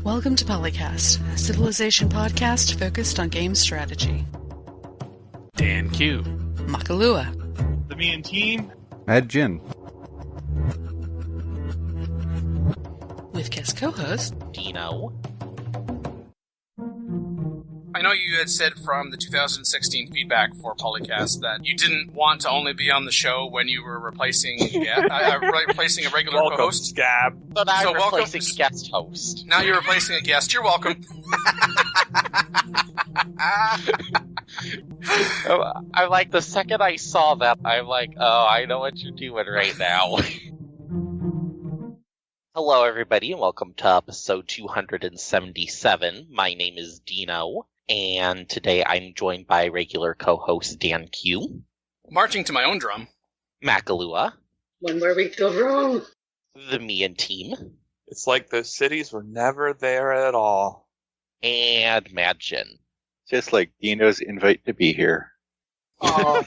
Welcome to PolyCast, a civilization podcast focused on game strategy. Dan Q. Makalua. The Me and Team. Mad Jin. With guest co-host Dino. I know you had said from the 2016 feedback for PolyCast that you didn't want to only be on the show when you were replacing replacing a regular co-host. Scab. But I'm welcome. replacing guest host. Now you're replacing a guest. You're welcome. I'm like, the second I saw that, I'm like, oh, I know what you're doing right now. Hello, everybody, and welcome to episode 277. My name is Dino, and today I'm joined by regular co-host Dan Q. Marching to my own drum. Makalua. When were we go wrong? The Me and Team. It's like those cities were never there at all. And Mad Jin. Just like Dino's invite to be here. Oh.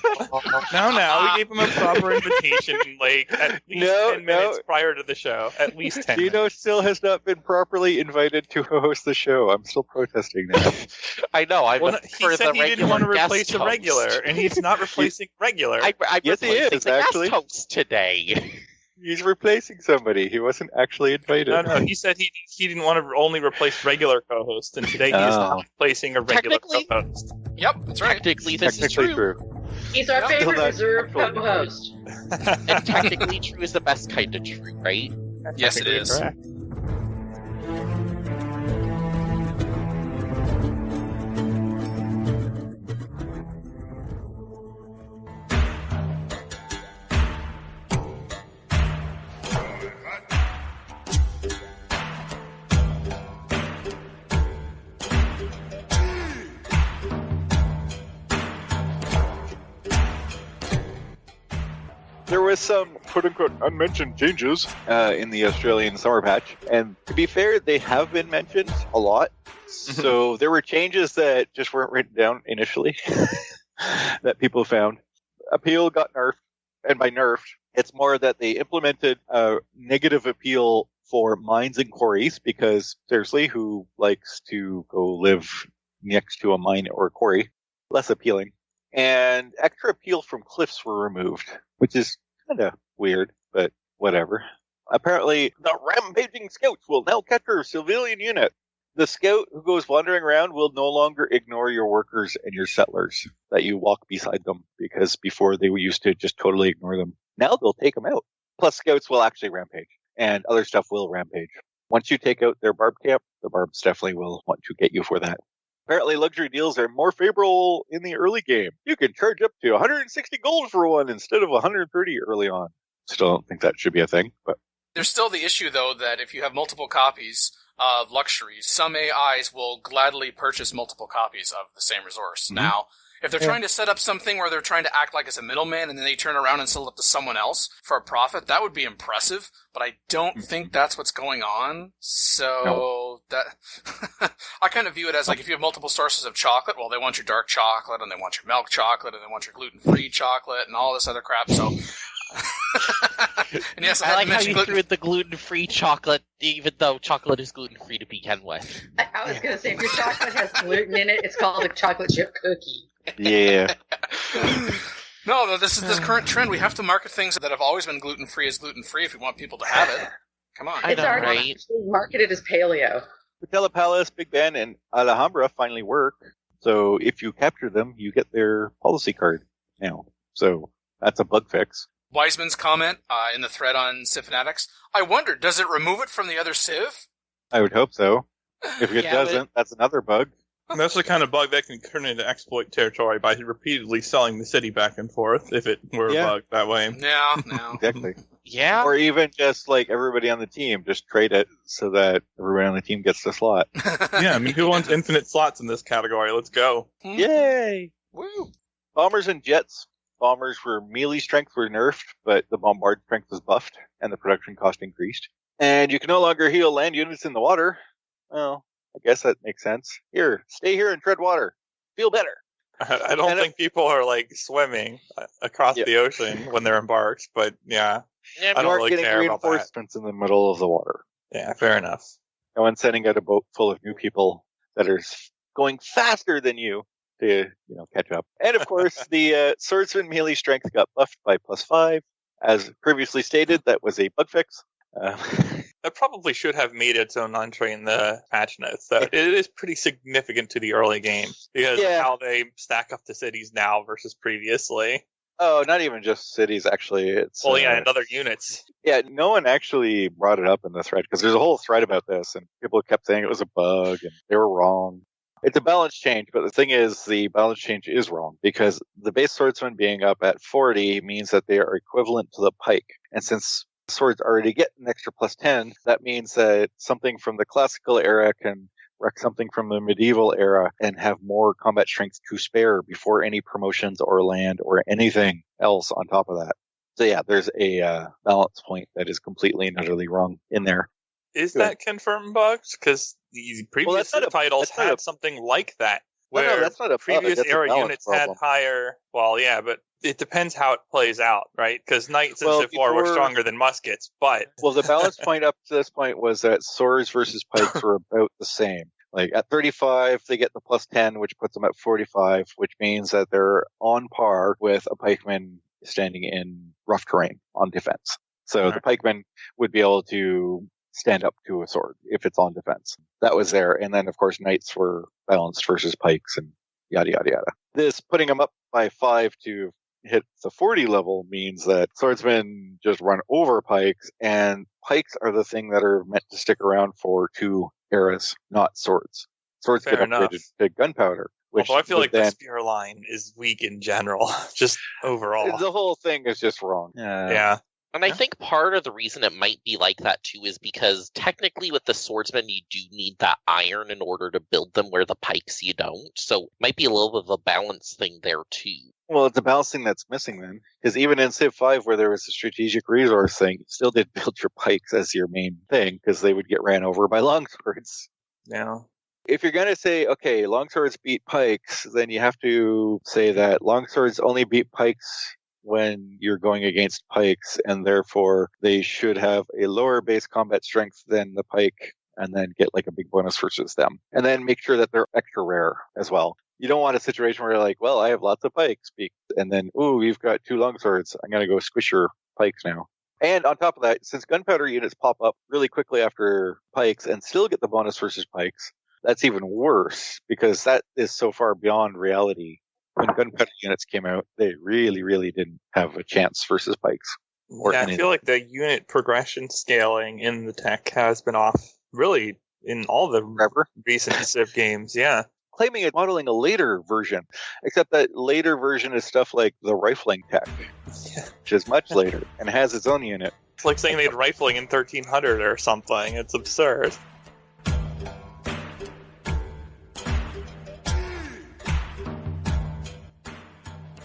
No, we gave him a proper invitation, like, at least 10 minutes prior to the show. At least 10 Dino minutes. still has not been properly invited to host the show. I'm still protesting that. I know, he said he didn't want to replace the regular, and he's not replacing regular. I'm Yes, he replacing is, the actually. guest host today. He's replacing somebody. He wasn't actually invited. No, he said he didn't want to only replace regular co-hosts, and today he is not replacing a regular co-host. Yep, that's right. Technically, this is true. He's our favorite Well, reserve that's co-host. And technically true is the best kind of true, right? Yes, it is. Correct. There was some quote-unquote unmentioned changes in the Australian summer patch, and to be fair, they have been mentioned a lot. So there were changes that just weren't written down initially that people found. Appeal got nerfed, and by nerfed, it's more that they implemented a negative appeal for mines and quarries, because seriously, who likes to go live next to a mine or quarry? Less appealing. And extra appeal from cliffs were removed, which is kind of weird, but whatever. Apparently, the rampaging scouts will now capture a civilian unit. The scout who goes wandering around will no longer ignore your workers and your settlers, that you walk beside them, because before they used to just totally ignore them. Now they'll take them out. Plus, scouts will actually rampage, and other stuff will rampage. Once you take out their barb camp, the barbs definitely will want to get you for that. Apparently, luxury deals are more favorable in the early game. You can charge up to 160 gold for one instead of 130 early on. Still don't think that should be a thing, but There's still the issue, though, that if you have multiple copies of luxuries, some AIs will gladly purchase multiple copies of the same resource. Mm-hmm. Now, if they're trying to set up something where they're trying to act like it's a middleman and then they turn around and sell it to someone else for a profit, that would be impressive, but I don't think that's what's going on. So that I kind of view it as like if you have multiple sources of chocolate, well, they want your dark chocolate and they want your milk chocolate and they want your gluten-free chocolate and all this other crap, so... And yes, I like how mention you threw in the gluten-free chocolate, even though chocolate is gluten-free to begin with. I was going to say, if your chocolate has gluten in it, it's called a chocolate chip cookie. yeah. No, this is this current trend. We have to market things that have always been gluten-free as gluten-free if we want people to have it. Come on. I It's know, already right? actually marketed as paleo. Patella Palace, Big Ben, and Alhambra finally work. So if you capture them, you get their policy card now. So that's a bug fix. Wiseman's comment in the thread on Civ Fanatics. I wonder, does it remove it from the other Civ? I would hope so. If it Yeah, doesn't, that's another bug. That's the kind of bug that can turn into exploit territory by repeatedly selling the city back and forth, if it were a bug that way. Yeah, no. Exactly. Yeah? Or even just like everybody on the team, just trade it so that everybody on the team gets the slot. Yeah, I mean, who wants infinite slots in this category? Let's go. Yay! Woo. Bombers and jets. Bombers were melee strength were nerfed, but the bombard strength was buffed, and the production cost increased. And you can no longer heal land units in the water. Well, I guess that makes sense. Here, stay here and tread water. Feel better. I don't think people are, like, swimming across the ocean when they're embarked, but, yeah. Yeah, I don't You really getting care about that. reinforcements in the middle of the water. Yeah, fair enough. No one's sending out a boat full of new people that are going faster than you to, catch up. And of course, the swordsman melee strength got buffed by +5. As previously stated, that was a bug fix. That probably should have made its own entry in the patch notes. So it is pretty significant to the early game because of how they stack up to cities now versus previously. Oh, not even just cities, actually. It's and other units. Yeah, no one actually brought it up in the thread because there's a whole thread about this, and people kept saying it was a bug and they were wrong. It's a balance change, but the thing is, the balance change is wrong because the base swordsman being up at 40 means that they are equivalent to the pike. And since swords already get an extra +10, that means that something from the classical era can wreck something from the medieval era and have more combat strength to spare before any promotions or land or anything else on top of that. So yeah, there's a balance point that is completely and utterly wrong in there. Is that confirmed bugs? Because the previous titles had something like that, where that's not a previous era units problem. had higher. Well, yeah, but it depends how it plays out, right? Because knights and Civ 4 were stronger than muskets, but the balance point up to this point was that swords versus pikes were about the same. Like at 35, they get the +10, which puts them at 45, which means that they're on par with a pikeman standing in rough terrain on defense. So the pikeman would be able to stand up to a sword if it's on defense. That was there. And then, of course, knights were balanced versus pikes and yada, yada, yada. This putting them up by 5 to hit the 40 level means that swordsmen just run over pikes, and pikes are the thing that are meant to stick around for 2 eras, not swords. Swords get upgraded to gunpowder. Although I feel like the spear line is weak in general, just overall. The whole thing is just wrong. Yeah. And I think part of the reason it might be like that too is because technically with the swordsman you do need that iron in order to build them, where the pikes you don't. So it might be a little bit of a balance thing there too. Well, it's a balance thing that's missing then. Because even in Civ 5 where there was a strategic resource thing, you still did build your pikes as your main thing because they would get ran over by longswords. Yeah. If you're going to say, okay, longswords beat pikes, then you have to say that longswords only beat pikes when you're going against pikes, and therefore they should have a lower base combat strength than the pike, and then get like a big bonus versus them. And then make sure that they're extra rare as well. You don't want a situation where you're like, well, I have lots of pikes, and then, ooh, you've got 2 longswords. I'm going to go squish your pikes now. And on top of that, since gunpowder units pop up really quickly after pikes and still get the bonus versus pikes, that's even worse because that is so far beyond reality. When gunpowder units came out, they really, really didn't have a chance versus pikes. I feel like the unit progression scaling in the tech has been off really in all the recent Civ games, yeah. Claiming it's modeling a later version, except that later version is stuff like the rifling tech, which is much later and has its own unit. It's like saying they had rifling in 1300 or something. It's absurd.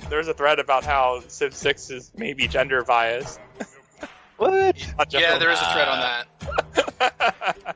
There's a thread about how Civ 6 is maybe gender biased. What? Yeah, there is a thread on that.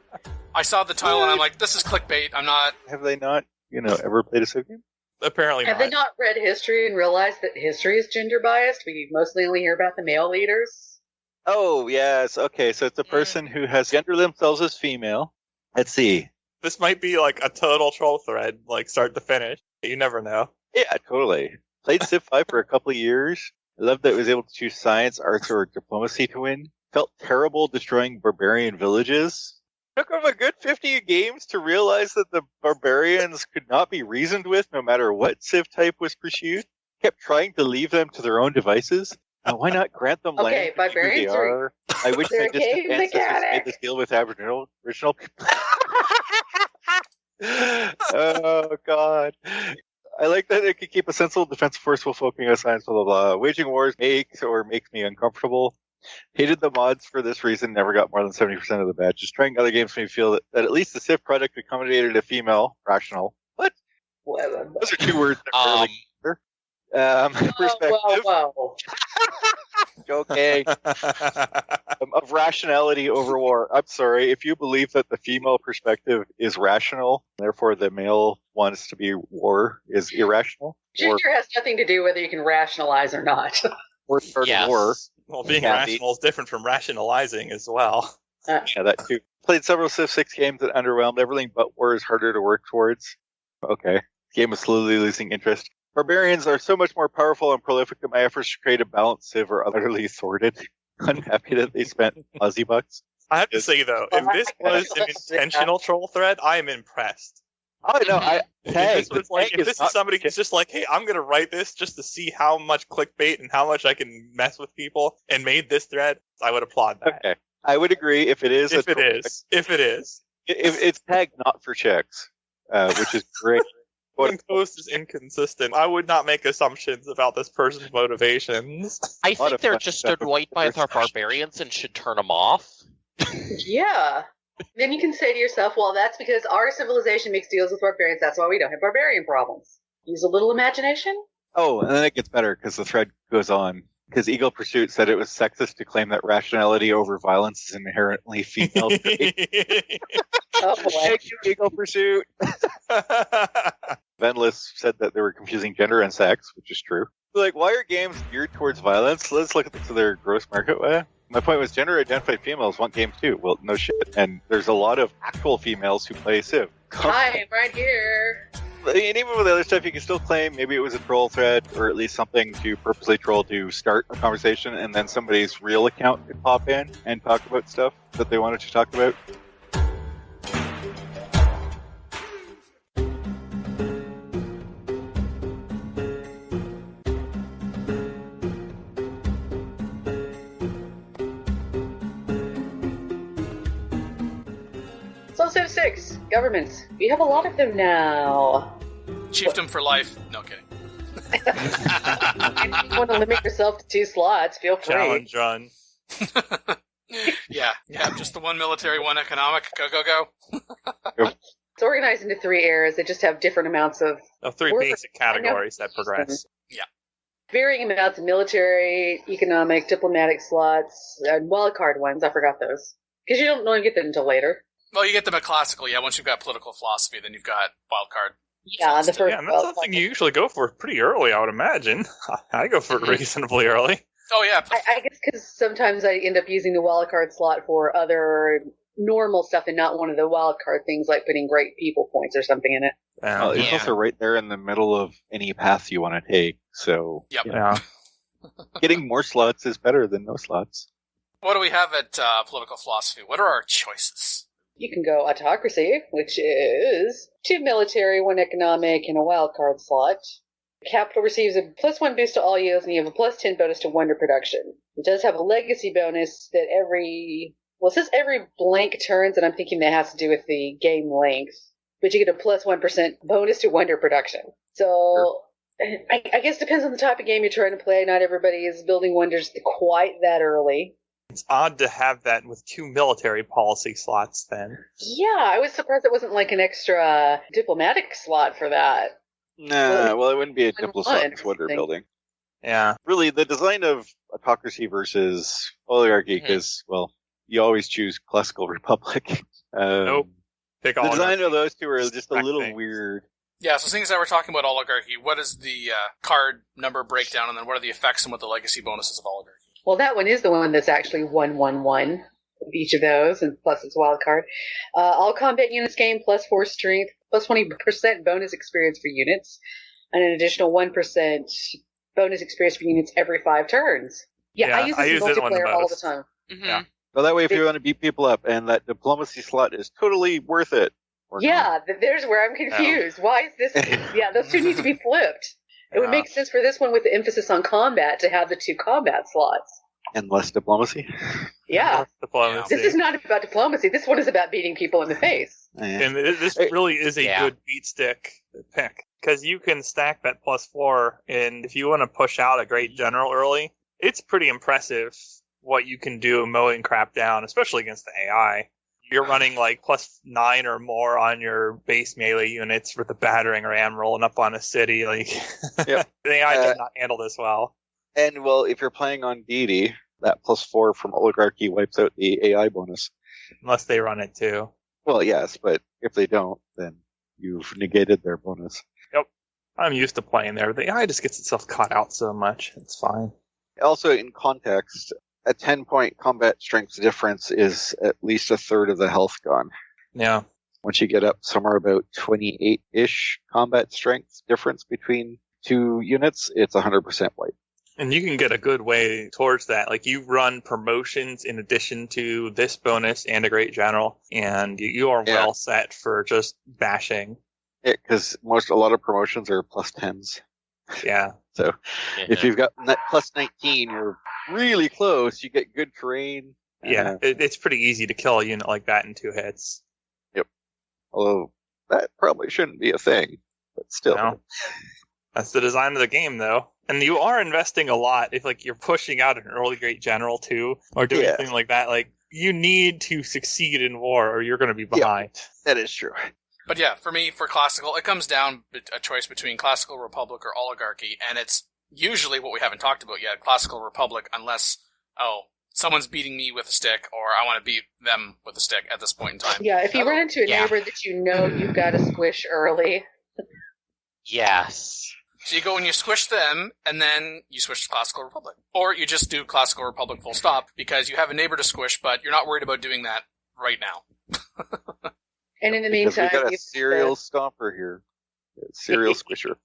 I saw the title and I'm like, this is clickbait. I'm not... Have they not, ever played a Civ game? Apparently not. Have they not read history and realized that history is gender biased? We mostly only hear about the male leaders. Oh, yes. Okay, so it's a person who has gendered themselves as female. Let's see. This might be like a total troll thread, like start to finish. You never know. Yeah, totally. Played Civ 5 for a couple of years. I loved that it was able to choose science, arts, or diplomacy to win. Felt terrible destroying barbarian villages. Took them a good 50 games to realize that the barbarians could not be reasoned with no matter what Civ type was pursued. Kept trying to leave them to their own devices. Why not grant them land? Okay, barbarians are. I wish my distant ancestors made this deal with Aboriginal original people. Oh, God. I like that it could keep a sensible defensive force while focusing on science, blah, blah, blah. Waging wars makes me uncomfortable. Hated the mods for this reason, never got more than 70% of the badges. Trying other games made me feel that at least the Civ project accommodated a female, rational. What? Those are 2 words that perspective. Whoa. Joking. Of rationality over war. I'm sorry, if you believe that the female perspective is rational, therefore the male wants to be war is irrational. Gender has nothing to do whether you can rationalize or not. Or start a war. Well, being rational is different from rationalizing as well. Yeah, that too. Played several Civ 6 games that underwhelmed. Everything but war is harder to work towards. Okay. Game is slowly losing interest. Barbarians are so much more powerful and prolific that my efforts to create a balanced Civ are utterly thwarted. I'm happy that they spent Aussie bucks. I have to say, though, if this was an intentional troll thread, I am impressed. Oh, no, If this is somebody who's just like, hey, I'm going to write this just to see how much clickbait and how much I can mess with people and made this thread, I would applaud that. Okay. I would agree if it is. If it is. If it's tagged not for checks, which is great. One post is inconsistent. I would not make assumptions about this person's motivations. I think they're just annoyed by our barbarians and should turn them off. Yeah. Then you can say to yourself, well, that's because our civilization makes deals with barbarians. That's why we don't have barbarian problems. Use a little imagination. Oh, and then it gets better because the thread goes on. Because Eagle Pursuit said it was sexist to claim that rationality over violence is inherently female trait. Oh, boy. Thank you, Eagle Pursuit. Venless said that they were confusing gender and sex, which is true. Like, why are games geared towards violence? Let's look at their gross market way. My point was gender-identified females want games too. Well, no shit. And there's a lot of actual females who play Civ. Hi, I'm right here. And even with the other stuff, you can still claim maybe it was a troll thread or at least something to purposely troll to start a conversation, and then somebody's real account could pop in and talk about stuff that they wanted to talk about. So Civ 6, governments. We have a lot of them now. Chiefdom for life. No kidding. If you want to limit yourself to 2 slots, feel free. Challenge run. Yeah, just the one military, one economic. Go. It's organized into 3 eras. They just have different amounts of... 3 basic categories that progress. Yeah. Varying amounts of military, economic, diplomatic slots, and wildcard ones. I forgot those. Because you don't normally get them until later. Well, you get them at classical, yeah. Once you've got political philosophy, then you've got wildcard. Yeah, the first. Yeah, and that's something you usually go for pretty early, I would imagine. I go for it reasonably early. Oh, yeah. I guess because sometimes I end up using the wildcard slot for other normal stuff and not one of the wildcard things like putting great people points or something in it. Well, it's also right there in the middle of any path you want to take, so Yep. Yeah. Getting more slots is better than no slots. What do we have at political philosophy? What are our choices? You can go autocracy, which is 2 military, 1 economic, and a wildcard slot. Capital receives a +1 boost to all yields, and you have a +10 bonus to wonder production. It does have a legacy bonus that it says every blank turns, and I'm thinking that has to do with the game length. But you get a +1% bonus to wonder production. So, sure. I guess it depends on the type of game you're trying to play. Not everybody is building wonders quite that early. It's odd to have that with 2 military policy slots then. Yeah, I was surprised it wasn't like an extra diplomatic slot for that. Nah, well, it wouldn't be a diplo slot. That's what they're building. Yeah. Really, the design of autocracy versus oligarchy, because, well, you always choose classical republic. Nope. Pick the oligarchy. design of those two are just a little weird. Yeah, so seeing as that we're talking about oligarchy, what is the card number breakdown, and then what are the effects and what the legacy bonuses of oligarchy? Well, that one is the one that's actually 1/1/1 of each of those, and plus its wild card. All combat units gain +4 strength, +20% bonus experience for units, and an additional 1% bonus experience for units every 5 turns. Yeah, I use this in multiplayer all the time. Mm-hmm. Yeah. So that way, if you want to beat people up, and that diplomacy slot is totally worth it. Yeah, there's where I'm confused. Why is this? Yeah, those two need to be flipped. It would make sense for this one with the emphasis on combat to have the 2 combat slots. And less diplomacy? Yeah. Diplomacy. This is not about diplomacy. This one is about beating people in the face. Yeah. And this really is a good beat stick pick. Because you can stack that +4, and if you want to push out a great general early, it's pretty impressive what you can do mowing crap down, especially against the AI. You're running like +9 or more on your base melee units with the battering ram rolling up on a city. Like, Yep. the AI does not handle this well. And, well, if you're playing on deity, that +4 from oligarchy wipes out the AI bonus. Unless they run it too. Well, yes, but if they don't, then you've negated their bonus. Yep. I'm used to playing there. The AI just gets itself caught out so much. It's fine. Also, in context, a 10-point combat strength difference is at least a third of the health gone. Yeah. Once you get up somewhere about 28-ish combat strength difference between two units, it's 100% wipe. And you can get a good way towards that. Like, you run promotions in addition to this bonus and a Great General, and you are well set for just bashing. Yeah, because a lot of promotions are plus 10s. Yeah. So if you've got plus 19, you're really close. You get good terrain. Yeah, it's pretty easy to kill a unit like that in 2 hits. Yep. Although that probably shouldn't be a thing, but still. No. That's the design of the game, though. And you are investing a lot if, like, you're pushing out an early Great General, too, or doing anything like that. Like, you need to succeed in war, or you're going to be behind. Yeah, that is true. But yeah, for me, for Classical, it comes down a choice between Classical Republic or Oligarchy, and it's usually what we haven't talked about yet, Classical Republic, unless, someone's beating me with a stick, or I want to beat them with a stick at this point in time. Yeah, if you run into a neighbor that you know you've got to squish early. Yes. So you go and you squish them, and then you switch to Classical Republic. Or you just do Classical Republic full stop, because you have a neighbor to squish, but you're not worried about doing that right now. And in the meantime, we got a serial stomper here. Serial squisher.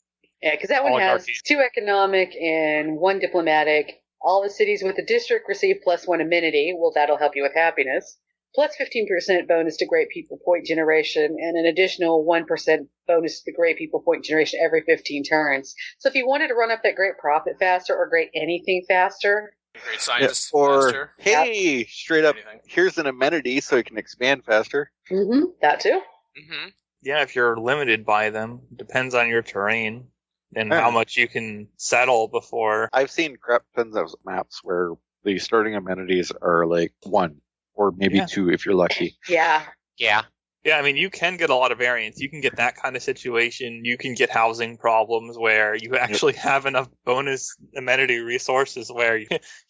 Yeah, because that one has 2 economic and 1 diplomatic. All the cities with the district receive +1 amenity. Well, that'll help you with happiness. Plus 15% bonus to Great People Point generation, and an additional 1% bonus to the Great People Point generation every 15 turns. So if you wanted to run up that Great Profit faster, or Great Anything faster, Great Scientist or faster. Straight up, here's an amenity so you can expand faster. Mm-hmm. That too. Mm-hmm. Yeah, if you're limited by them, depends on your terrain and how much you can settle before. I've seen crap tons of maps where the starting amenities are like 1 or maybe 2 if you're lucky. Yeah. Yeah. Yeah, I mean, you can get a lot of variance. You can get that kind of situation. You can get housing problems where you actually have enough bonus amenity resources where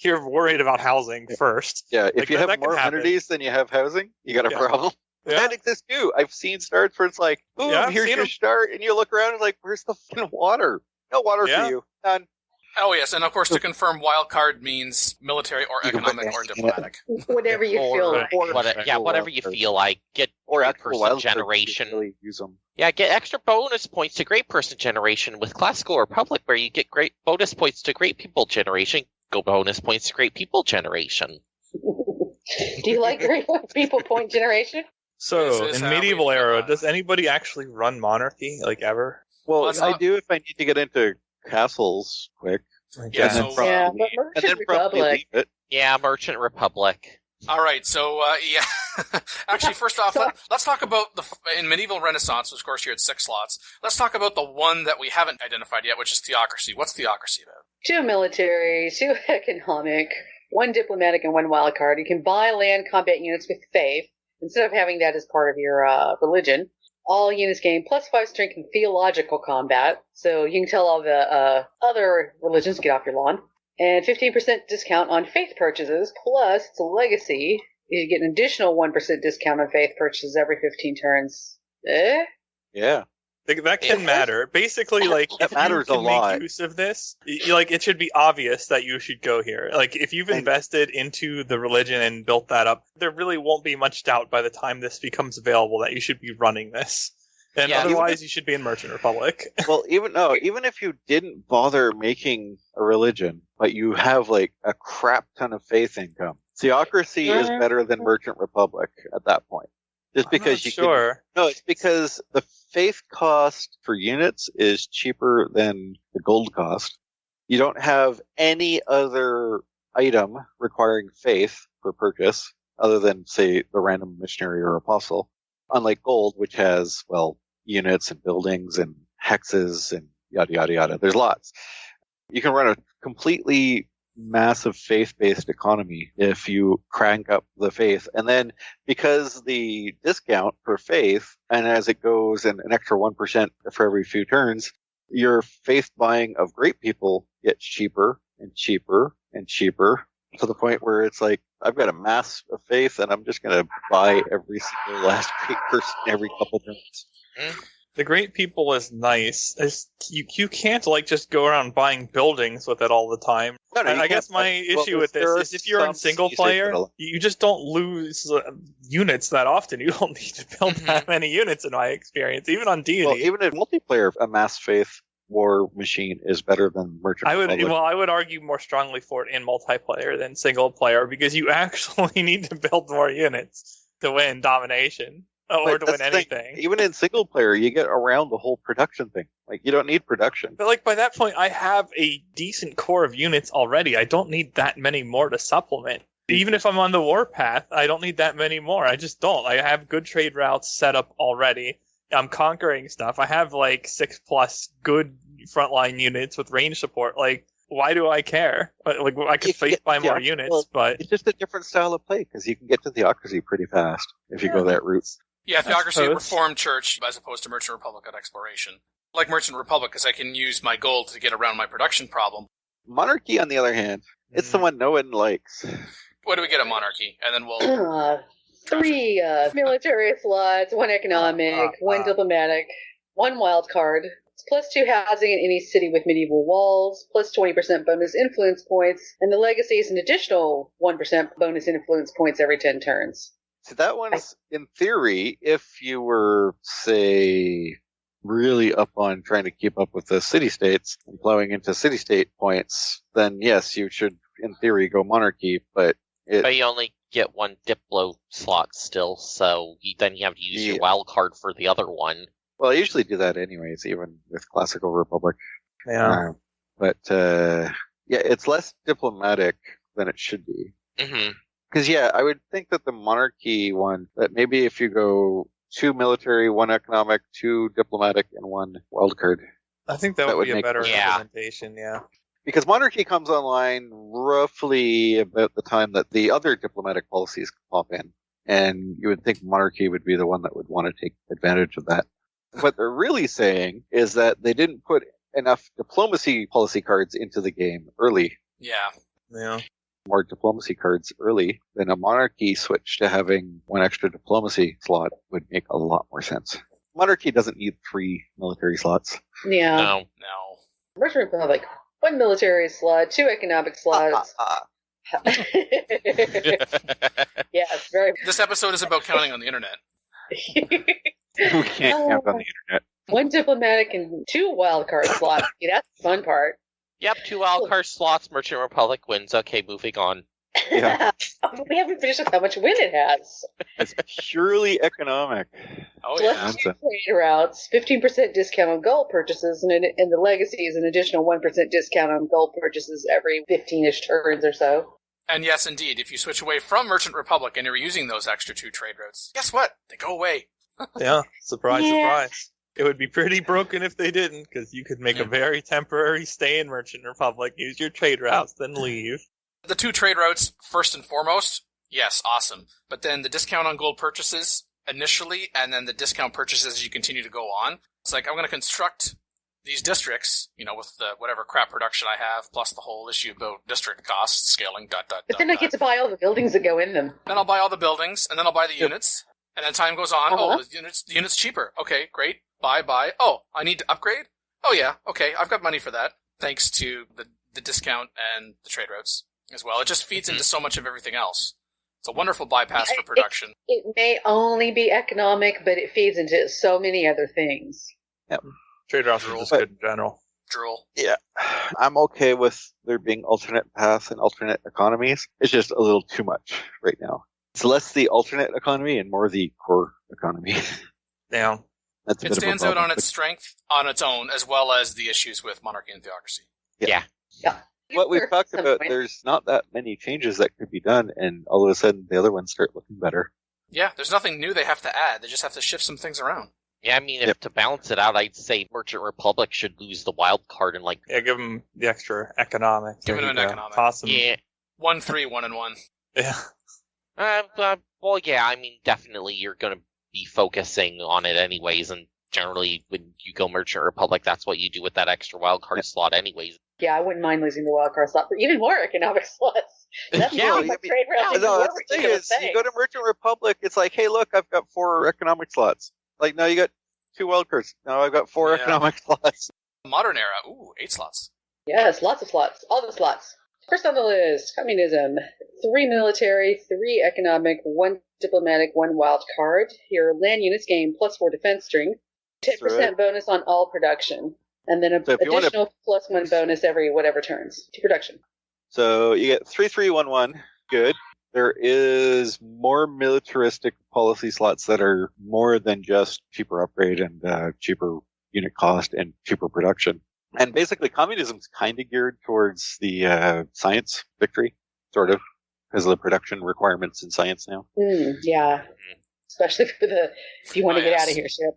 you're worried about housing first. Yeah, if you have more amenities than you have housing, you got a problem. Yeah. That exists too. I've seen starts where it's like, boom, here's your start, and you look around and like, where's the fucking water? No water for you. None. Oh, yes, and of course, to confirm, wild card means military or economic or diplomatic. Whatever you feel like. Whatever you feel like. Get great person generation. Really use them. Yeah, get extra bonus points to great person generation with Classical Republic, where you get great bonus points to great people generation. Go bonus points to great people generation. Do you like great people point generation? So, in medieval era, does anybody actually run monarchy, like, ever? Well, I do if I need to get into castles quick. Yeah, but Merchant Republic. Yeah, Merchant Republic. All right, so, actually, first off, let's talk about in Medieval Renaissance, which of course you had 6 slots. Let's talk about the one that we haven't identified yet, which is Theocracy. What's Theocracy about? 2 military, 2 economic, 1 diplomatic, and 1 wild card. You can buy land combat units with faith, instead of having that as part of your religion. All units gain +5 strength in theological combat, so you can tell all the other religions get off your lawn. And 15% discount on faith purchases, plus it's a legacy. You get an additional 1% discount on faith purchases every 15 turns. Yeah. That can matter. Basically, like, if you can make use of this, it should be obvious that you should go here. Like, if you've invested into the religion and built that up, there really won't be much doubt by the time this becomes available that you should be running this. And otherwise, you should be in Merchant Republic. Well, even if you didn't bother making a religion, but you have, like, a crap ton of faith income, Theocracy is better than Merchant Republic at that point. Just because it's because the faith cost for units is cheaper than the gold cost. You don't have any other item requiring faith for purchase other than, say, the random missionary or apostle. Unlike gold, which has, units and buildings and hexes and yada, yada, yada. There's lots. You can run a completely massive faith-based economy if you crank up the faith. And then because the discount for faith, and as it goes in an extra 1% for every few turns, your faith buying of great people gets cheaper and cheaper and cheaper to the point where it's like, I've got a mass of faith and I'm just going to buy every single last great person every couple turns. The Great People is nice. You can't just go around buying buildings with it all the time. No, I guess my issue with this is if you're in single player, you just don't lose units that often. You don't need to build that many units in my experience, even on D&D. Well, even in multiplayer, a Mass Faith war machine is better than Merchant Republic. I would argue more strongly for it in multiplayer than single player because you actually need to build more units to win domination. Or to win anything. Even in single player, you get around the whole production thing. You don't need production. But by that point, I have a decent core of units already. I don't need that many more to supplement. Even if I'm on the warpath, I don't need that many more. I just don't. I have good trade routes set up already. I'm conquering stuff. I have 6+ good frontline units with range support. Why do I care? I could buy more units, but it's just a different style of play because you can get to Theocracy pretty fast if you go that route. Yeah, Theocracy, Reformed Church, as opposed to Merchant Republic at Exploration. Like Merchant Republic, because I can use my gold to get around my production problem. Monarchy, on the other hand, it's the one no one likes. What do we get at Monarchy? And then we'll... 3 military slots, 1 economic, 1 diplomatic, 1 wild card. It's +2 housing in any city with medieval walls, +20% bonus influence points, and the legacy is an additional 1% bonus influence points every 10 turns. So that one's, in theory, if you were, say, really up on trying to keep up with the city-states and plowing into city-state points, then yes, you should, in theory, go Monarchy, but you only get 1 Diplo slot still, so then you have to use your wild card for the other one. Well, I usually do that anyways, even with Classical Republic. Yeah. It's less diplomatic than it should be. Mm-hmm. Because, I would think that the Monarchy one, that maybe if you go 2 military, 1 economic, 2 diplomatic, and 1 wildcard. I think that would be a better implementation, Because Monarchy comes online roughly about the time that the other diplomatic policies pop in. And you would think Monarchy would be the one that would want to take advantage of that. What they're really saying is that they didn't put enough diplomacy policy cards into the game early. Yeah. More diplomacy cards early, then a Monarchy switch to having 1 extra diplomacy slot would make a lot more sense. Monarchy doesn't need 3 military slots. Yeah. No. Merchant Republic, 1 military slot, 2 economic slots. Yes, very. This episode is about counting on the internet. We can't count on the internet. 1 diplomatic and 2 wildcard slots. See, that's the fun part. Yep, 2 wildcard slots, Merchant Republic wins. Okay, moving on. Yeah. We haven't finished with how much win it has. It's purely economic. Oh, yeah. Plus 2 trade routes, 15% discount on gold purchases, and the legacy is an additional 1% discount on gold purchases every 15-ish turns or so. And yes, indeed, if you switch away from Merchant Republic and you're using those extra 2 trade routes, guess what? They go away. Yeah, surprise. It would be pretty broken if they didn't, because you could make a very temporary stay in Merchant Republic, use your trade routes, then leave. The 2 trade routes, first and foremost, yes, awesome. But then the discount on gold purchases initially, and then the discount purchases as you continue to go on. It's I'm going to construct these districts, with the whatever crap production I have, plus the whole issue about district costs, scaling, But then I get to buy all the buildings that go in them. Then I'll buy all the buildings, and then I'll buy the units. And then time goes on. Oh, the unit's cheaper. Okay, great. Buy. Oh, I need to upgrade? Oh yeah, okay, I've got money for that. Thanks to the discount and the trade routes as well. It just feeds into so much of everything else. It's a wonderful bypass for production. It may only be economic, but it feeds into so many other things. Yep. Trade routes are just good in general. Drool. Yeah. I'm okay with there being alternate paths and alternate economies. It's just a little too much right now. It's less the alternate economy and more the core economy. Yeah. It stands out on its strength on its own, as well as the issues with monarchy and theocracy. Yeah. What we've talked about, there's not that many changes that could be done, and all of a sudden the other ones start looking better. Yeah, there's nothing new they have to add. They just have to shift some things around. Yeah, I mean, if to balance it out, I'd say Merchant Republic should lose the wild card and give them the extra economic. Give them an economic. Awesome. Yeah. 1-3, 1-1. Yeah. Well, yeah, I mean, definitely you're going to be focusing on it anyways, and generally when you go Merchant Republic, that's what you do with that extra wildcard slot anyways. Yeah, I wouldn't mind losing the wildcard slot for even more economic slots. That's Yeah, not my trade route. No, the thing is, you go to Merchant Republic, it's like, hey, look, I've got 4 economic slots. Like, no, you got 2 wildcards. Now I've got 4 economic slots. Modern era. Ooh, 8 slots. Yes, lots of slots. All the slots. First on the list, communism. 3 military, 3 economic, 1 diplomatic, 1 wild card. Your land units gain +4 defense strength, 10% bonus on all production, and then an additional +1 bonus every whatever turns to production. So you get 3-3-1-1. Good. There is more militaristic policy slots that are more than just cheaper upgrade and cheaper unit cost and cheaper production. And basically, communism's kind of geared towards the science victory, sort of, because of the production requirements in science now. Yeah. Especially for if you want to get out of here ship.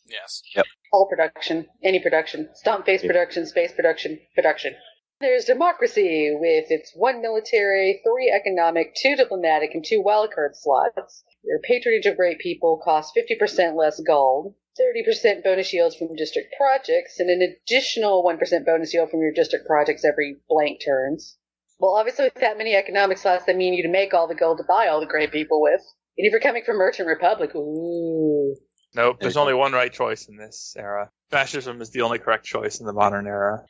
Yes. Yep. All production, any production, stomp face production, space production. There's democracy with its 1 military, 3 economic, 2 diplomatic, and 2 wildcard slots. Your patronage of great people costs 50% less gold, 30% bonus yields from district projects, and an additional 1% bonus yield from your district projects every blank turns. Well, obviously with that many economic slots, that mean you to make all the gold to buy all the great people with. And if you're coming from Merchant Republic, ooh. Nope, there's only one right choice in this era. Fascism is the only correct choice in the modern era.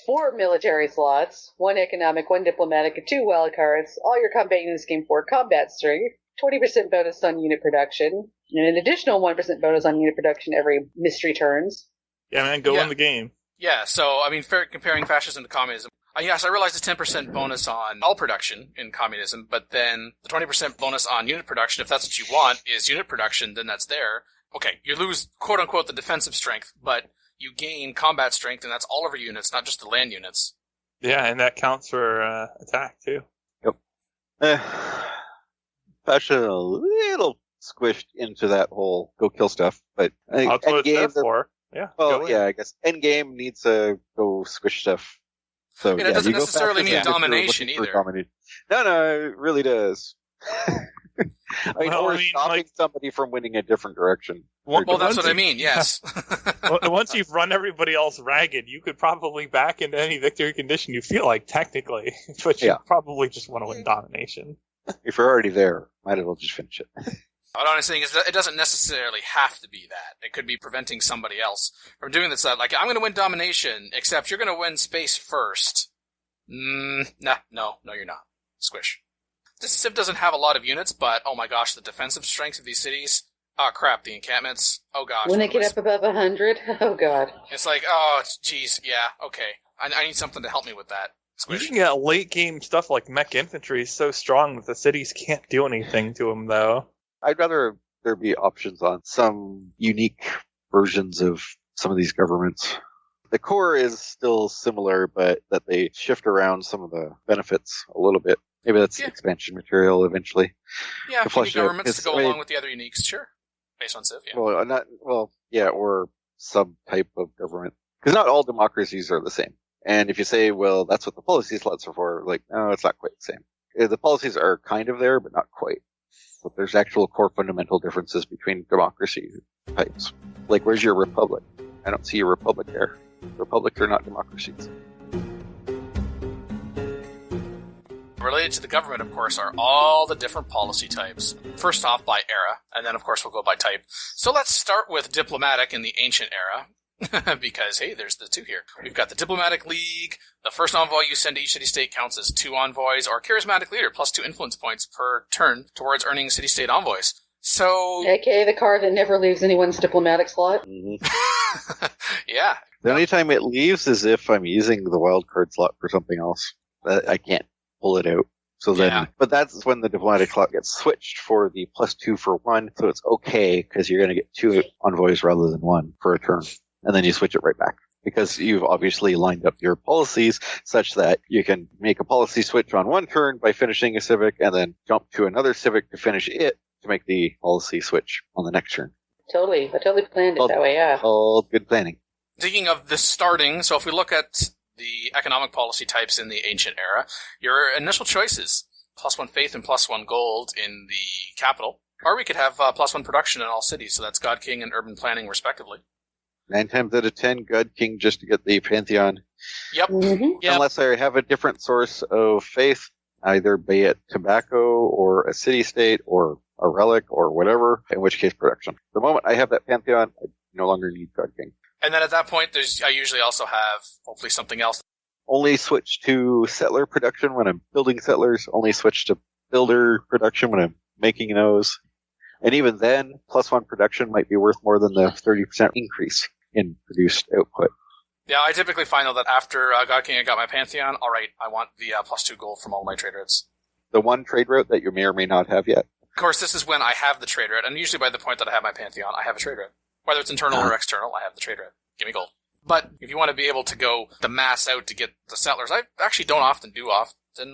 4 military slots, 1 economic, 1 diplomatic, and 2 wildcards. All your combat units gain 4 combat strength, 20% bonus on unit production, and an additional 1% bonus on unit production every mystery turns. Yeah, man, go in the game. Yeah, so, I mean, comparing fascism to communism, yes, I realize the 10% bonus on all production in communism, but then the 20% bonus on unit production, if that's what you want, is unit production, then that's there. Okay, you lose, quote-unquote, the defensive strength, but you gain combat strength, and that's all of your units, not just the land units. Yeah, and that counts for attack, too. Yep. Fascism a little squished into that whole go kill stuff, but that's what it's there for. Yeah. Well, yeah, I guess endgame needs to go squish stuff. So it doesn't necessarily mean domination either. No, it really does. Stopping somebody from winning a different direction. Well, that's what I mean, yes. Once you've run everybody else ragged, you could probably back into any victory condition you feel like, technically. But you probably just want to win domination. If you're already there, might as well just finish it. What I'm saying is that it doesn't necessarily have to be that. It could be preventing somebody else from doing this. Like, I'm going to win domination, except you're going to win space first. No, you're not. Squish. This civ doesn't have a lot of units, but oh my gosh, the defensive strength of these cities. Oh crap, the encampments. Oh gosh. When they get up above 100, oh god. It's like, oh geez, yeah, okay. I need something to help me with that. Squish. You can get late game stuff like mech infantry so strong that the cities can't do anything to them, though. I'd rather there be options on some unique versions of some of these governments. The core is still similar, but that they shift around some of the benefits a little bit. Maybe that's expansion material eventually. Yeah, unique governments to go along with the other uniques, sure. Based on Civ, yeah. Or some type of government. Because not all democracies are the same. And if you say, well, that's what the policy slots are for, like, no, it's not quite the same. The policies are kind of there, but not quite. But there's actual core fundamental differences between democracy types. Like, where's your republic? I don't see a republic there. Republics are not democracies. Related to the government, of course, are all the different policy types. First off, by era, and then, of course, we'll go by type. So let's start with diplomatic in the ancient era, because, hey, there's the 2 here. We've got the Diplomatic League. The first envoy you send to each city-state counts as 2 envoys, or Charismatic Leader, plus 2 influence points per turn towards earning city-state envoys. So... AKA the card that never leaves anyone's diplomatic slot. Mm-hmm. Yeah. The only time it leaves is if I'm using the wild card slot for something else. I can't pull it out. So then, but that's when the diplomatic slot gets switched for the +2 for 1. So it's okay because you're going to get 2 envoys rather than 1 for a turn. And then you switch it right back because you've obviously lined up your policies such that you can make a policy switch on 1 turn by finishing a civic and then jump to another civic to finish it to make the policy switch on the next turn. Totally. I totally planned it that way, yeah. All good planning. Thinking of the starting, so if we look at the economic policy types in the ancient era, your initial choices, +1 faith and +1 gold in the capital. Or we could have +1 production in all cities, so that's God King and urban planning respectively. 9 times out of 10, God King just to get the Pantheon. Yep. Mm-hmm. Yep. Unless I have a different source of faith, either be it tobacco or a city-state or a relic or whatever, in which case production. The moment I have that Pantheon, I no longer need God King. And then at that point, I usually also have, hopefully, something else. Only switch to settler production when I'm building settlers. Only switch to builder production when I'm making those. And even then, +1 production might be worth more than the 30% increase in produced output. Yeah, I typically find, though, that after God King, I got my Pantheon. All right, I want the +2 gold from all my trade routes. The one trade route that you may or may not have yet. Of course, this is when I have the trade route, and usually by the point that I have my Pantheon, I have a trade route. Whether it's internal or external, I have the trade route. Give me gold. But if you want to be able to go the mass out to get the settlers, I actually don't often do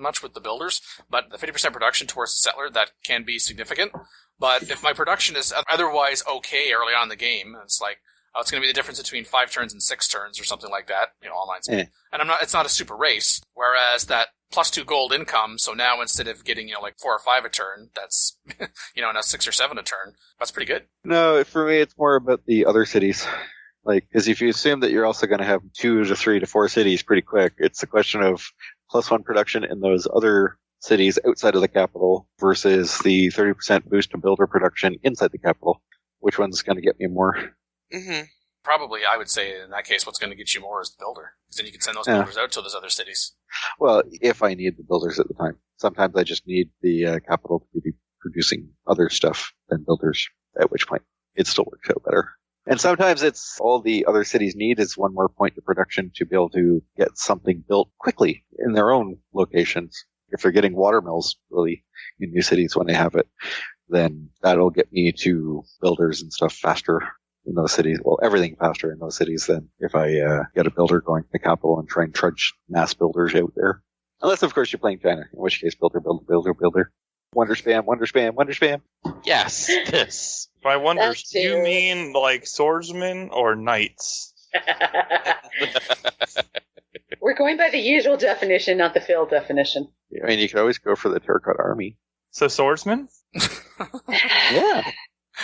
much with the builders, but the 50% production towards the settler, that can be significant. But if my production is otherwise okay early on in the game, it's like, it's going to be the difference between 5 turns and 6 turns or something like that, online speed. And it's not a super race, whereas that +2 gold income, so now instead of getting, 4 or 5 a turn, that's, now 6 or 7 a turn. That's pretty good. No, for me, it's more about the other cities. Because if you assume that you're also going to have 2 to 3 to 4 cities pretty quick, it's a question of +1 production in those other cities outside of the capital versus the 30% boost to builder production inside the capital. Which one's going to get me more? Mm-hmm. Probably, I would say, in that case, what's going to get you more is the builder. Because then you can send those builders out to those other cities. Well, if I need the builders at the time. Sometimes I just need the capital to be producing other stuff than builders, at which point it still works out better. And sometimes it's all the other cities need is one more point of production to be able to get something built quickly in their own locations. If they're getting watermills really in new cities when they have it, then that'll get me to builders and stuff faster in those cities. Well, everything faster in those cities than if I get a builder going to the capital and try and trudge mass builders out there. Unless, of course, you're playing China, in which case builder, builder, builder, builder. Wonder spam, wonder spam, wonder spam. Yes, this. By wonders, do you mean like swordsmen or knights? We're going by the usual definition, not the failed definition. I mean, you could always go for the terracotta army. So swordsmen? Yeah.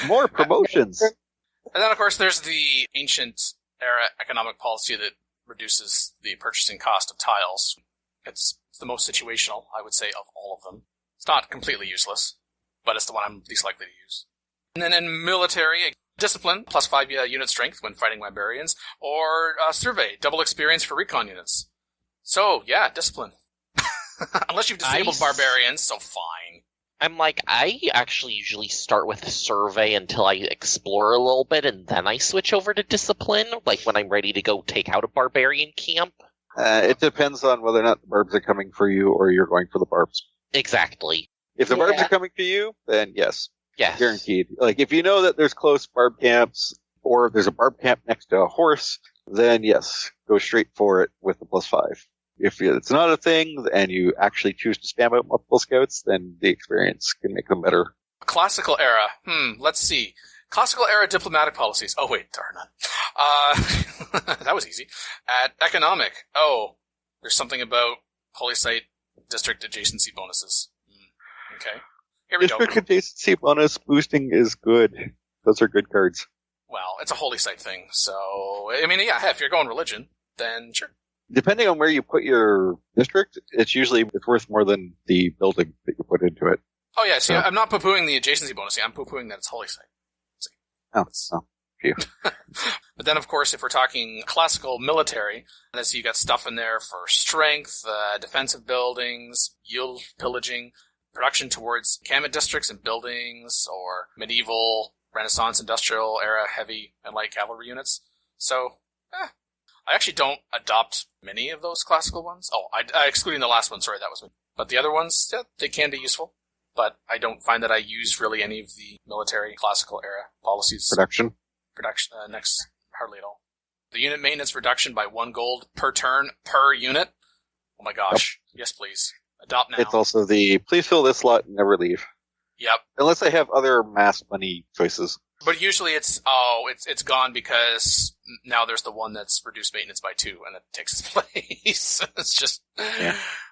More promotions. And then, of course, there's the ancient era economic policy that reduces the purchasing cost of tiles. It's the most situational, I would say, of all of them. It's not completely useless, but it's the one I'm least likely to use. And then in military, discipline, +5 unit strength when fighting librarians, or survey, double experience for recon units. So, yeah, discipline. Unless you've disabled barbarians, so fine. I'm like, I actually usually start with survey until I explore a little bit, and then I switch over to discipline, like when I'm ready to go take out a barbarian camp. It depends on whether or not the barbs are coming for you or you're going for the barbs. Exactly. If the barbs are coming to you, then yes. Yes. Guaranteed. Like, if you know that there's close barb camps, or there's a barb camp next to a horse, then yes, go straight for it with the +5. If it's not a thing, and you actually choose to spam out multiple scouts, then the experience can make them better. Classical era. Let's see. Classical era diplomatic policies. Oh, wait, darn it. That was easy. At economic. Oh, there's something about Polysite district adjacency bonuses. Okay. Here we go. District adjacency bonus boosting is good. Those are good cards. Well, it's a holy site thing, so, I mean, yeah, if you're going religion, then sure. Depending on where you put your district, it's worth more than the building that you put into it. Oh, yeah, see, I'm not poo-pooing the adjacency bonus. I'm poo-pooing that it's holy site. Phew. But then, of course, if we're talking classical military, let's see, you got stuff in there for strength, defensive buildings, yield pillaging, production towards encampment districts and buildings, or medieval, Renaissance, industrial era, heavy and light cavalry units. So, I actually don't adopt many of those classical ones. Oh, excluding the last one, sorry, that was me. But the other ones, yeah, they can be useful. But I don't find that I use really any of the military classical era policies. Production, next, hardly at all. The unit maintenance reduction by 1 gold per turn per unit. Oh my gosh. Yep. Yes, please. Adopt now. It's also the please fill this slot and never leave. Yep. Unless I have other mass money choices. But usually it's gone because now there's the one that's reduced maintenance by 2 and it takes its place. It's just...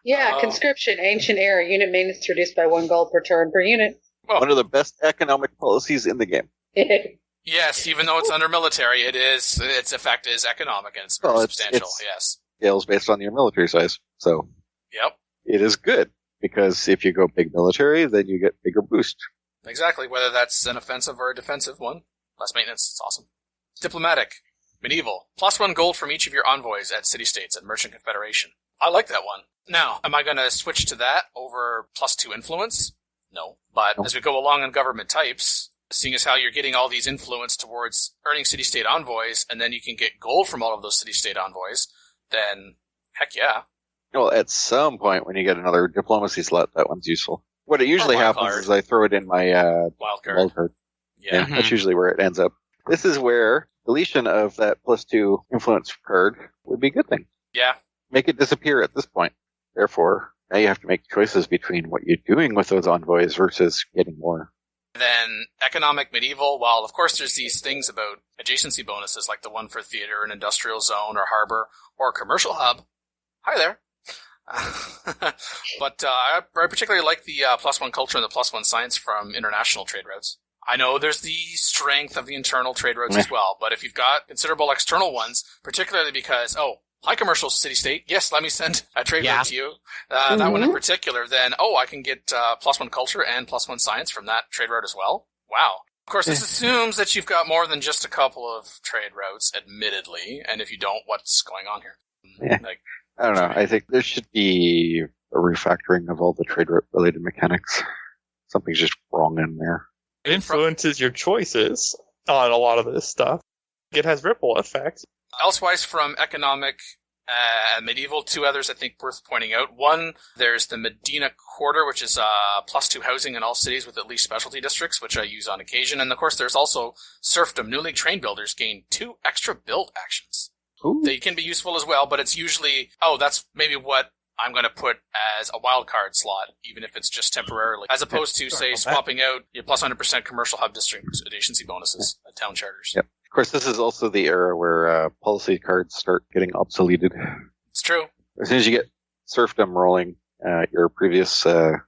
Yeah, conscription, ancient era, unit maintenance reduced by 1 gold per turn per unit. Well, one of the best economic policies in the game. Yes, even though it's under military, its effect is economic and it's very substantial, yes. Scales based on your military size, so... Yep. It is good, because if you go big military, then you get bigger boost. Exactly, whether that's an offensive or a defensive one. Less maintenance, it's awesome. Diplomatic, medieval, +1 gold from each of your envoys at city-states at Merchant Confederation. I like that one. Now, am I going to switch to that over +2 influence? No. But as we go along in government types, seeing as how you're getting all these influence towards earning city-state envoys, and then you can get gold from all of those city-state envoys, then heck yeah. Well, at some point when you get another diplomacy slot, that one's useful. What it usually happens is I throw it in my wild card. Yeah, that's usually where it ends up. This is where deletion of that +2 influence card would be a good thing. Yeah. Make it disappear at this point. Therefore, now you have to make choices between what you're doing with those envoys versus getting more. Then economic medieval, while of course there's these things about adjacency bonuses like the one for theater and industrial zone or harbor or commercial hub. Hi there. But I particularly like the +1 culture and the +1 science from international trade routes. I know there's the strength of the internal trade routes as well, but if you've got considerable external ones, particularly because, hi commercial city-state, yes, let me send a trade route to you, that one in particular, then, I can get +1 culture and +1 science from that trade route as well. Wow. Of course, this assumes that you've got more than just a couple of trade routes, admittedly, and if you don't, what's going on here? Yeah. I don't know. I think there should be a refactoring of all the trade route-related mechanics. Something's just wrong in there. It influences your choices on a lot of this stuff. It has ripple effects. Elsewise, from economic medieval, 2 others I think worth pointing out. One, there's the Medina Quarter, which is +2 housing in all cities with at least specialty districts, which I use on occasion. And of course, there's also serfdom. Newly trained builders gain 2 extra build actions. Ooh. They can be useful as well, but it's usually, that's maybe what I'm going to put as a wildcard slot, even if it's just temporarily, as opposed to, say, swapping out your +100% commercial hub district adjacency bonuses at town charters. Yep. Of course, this is also the era where policy cards start getting obsoleted. It's true. As soon as you get serfdom rolling, your previous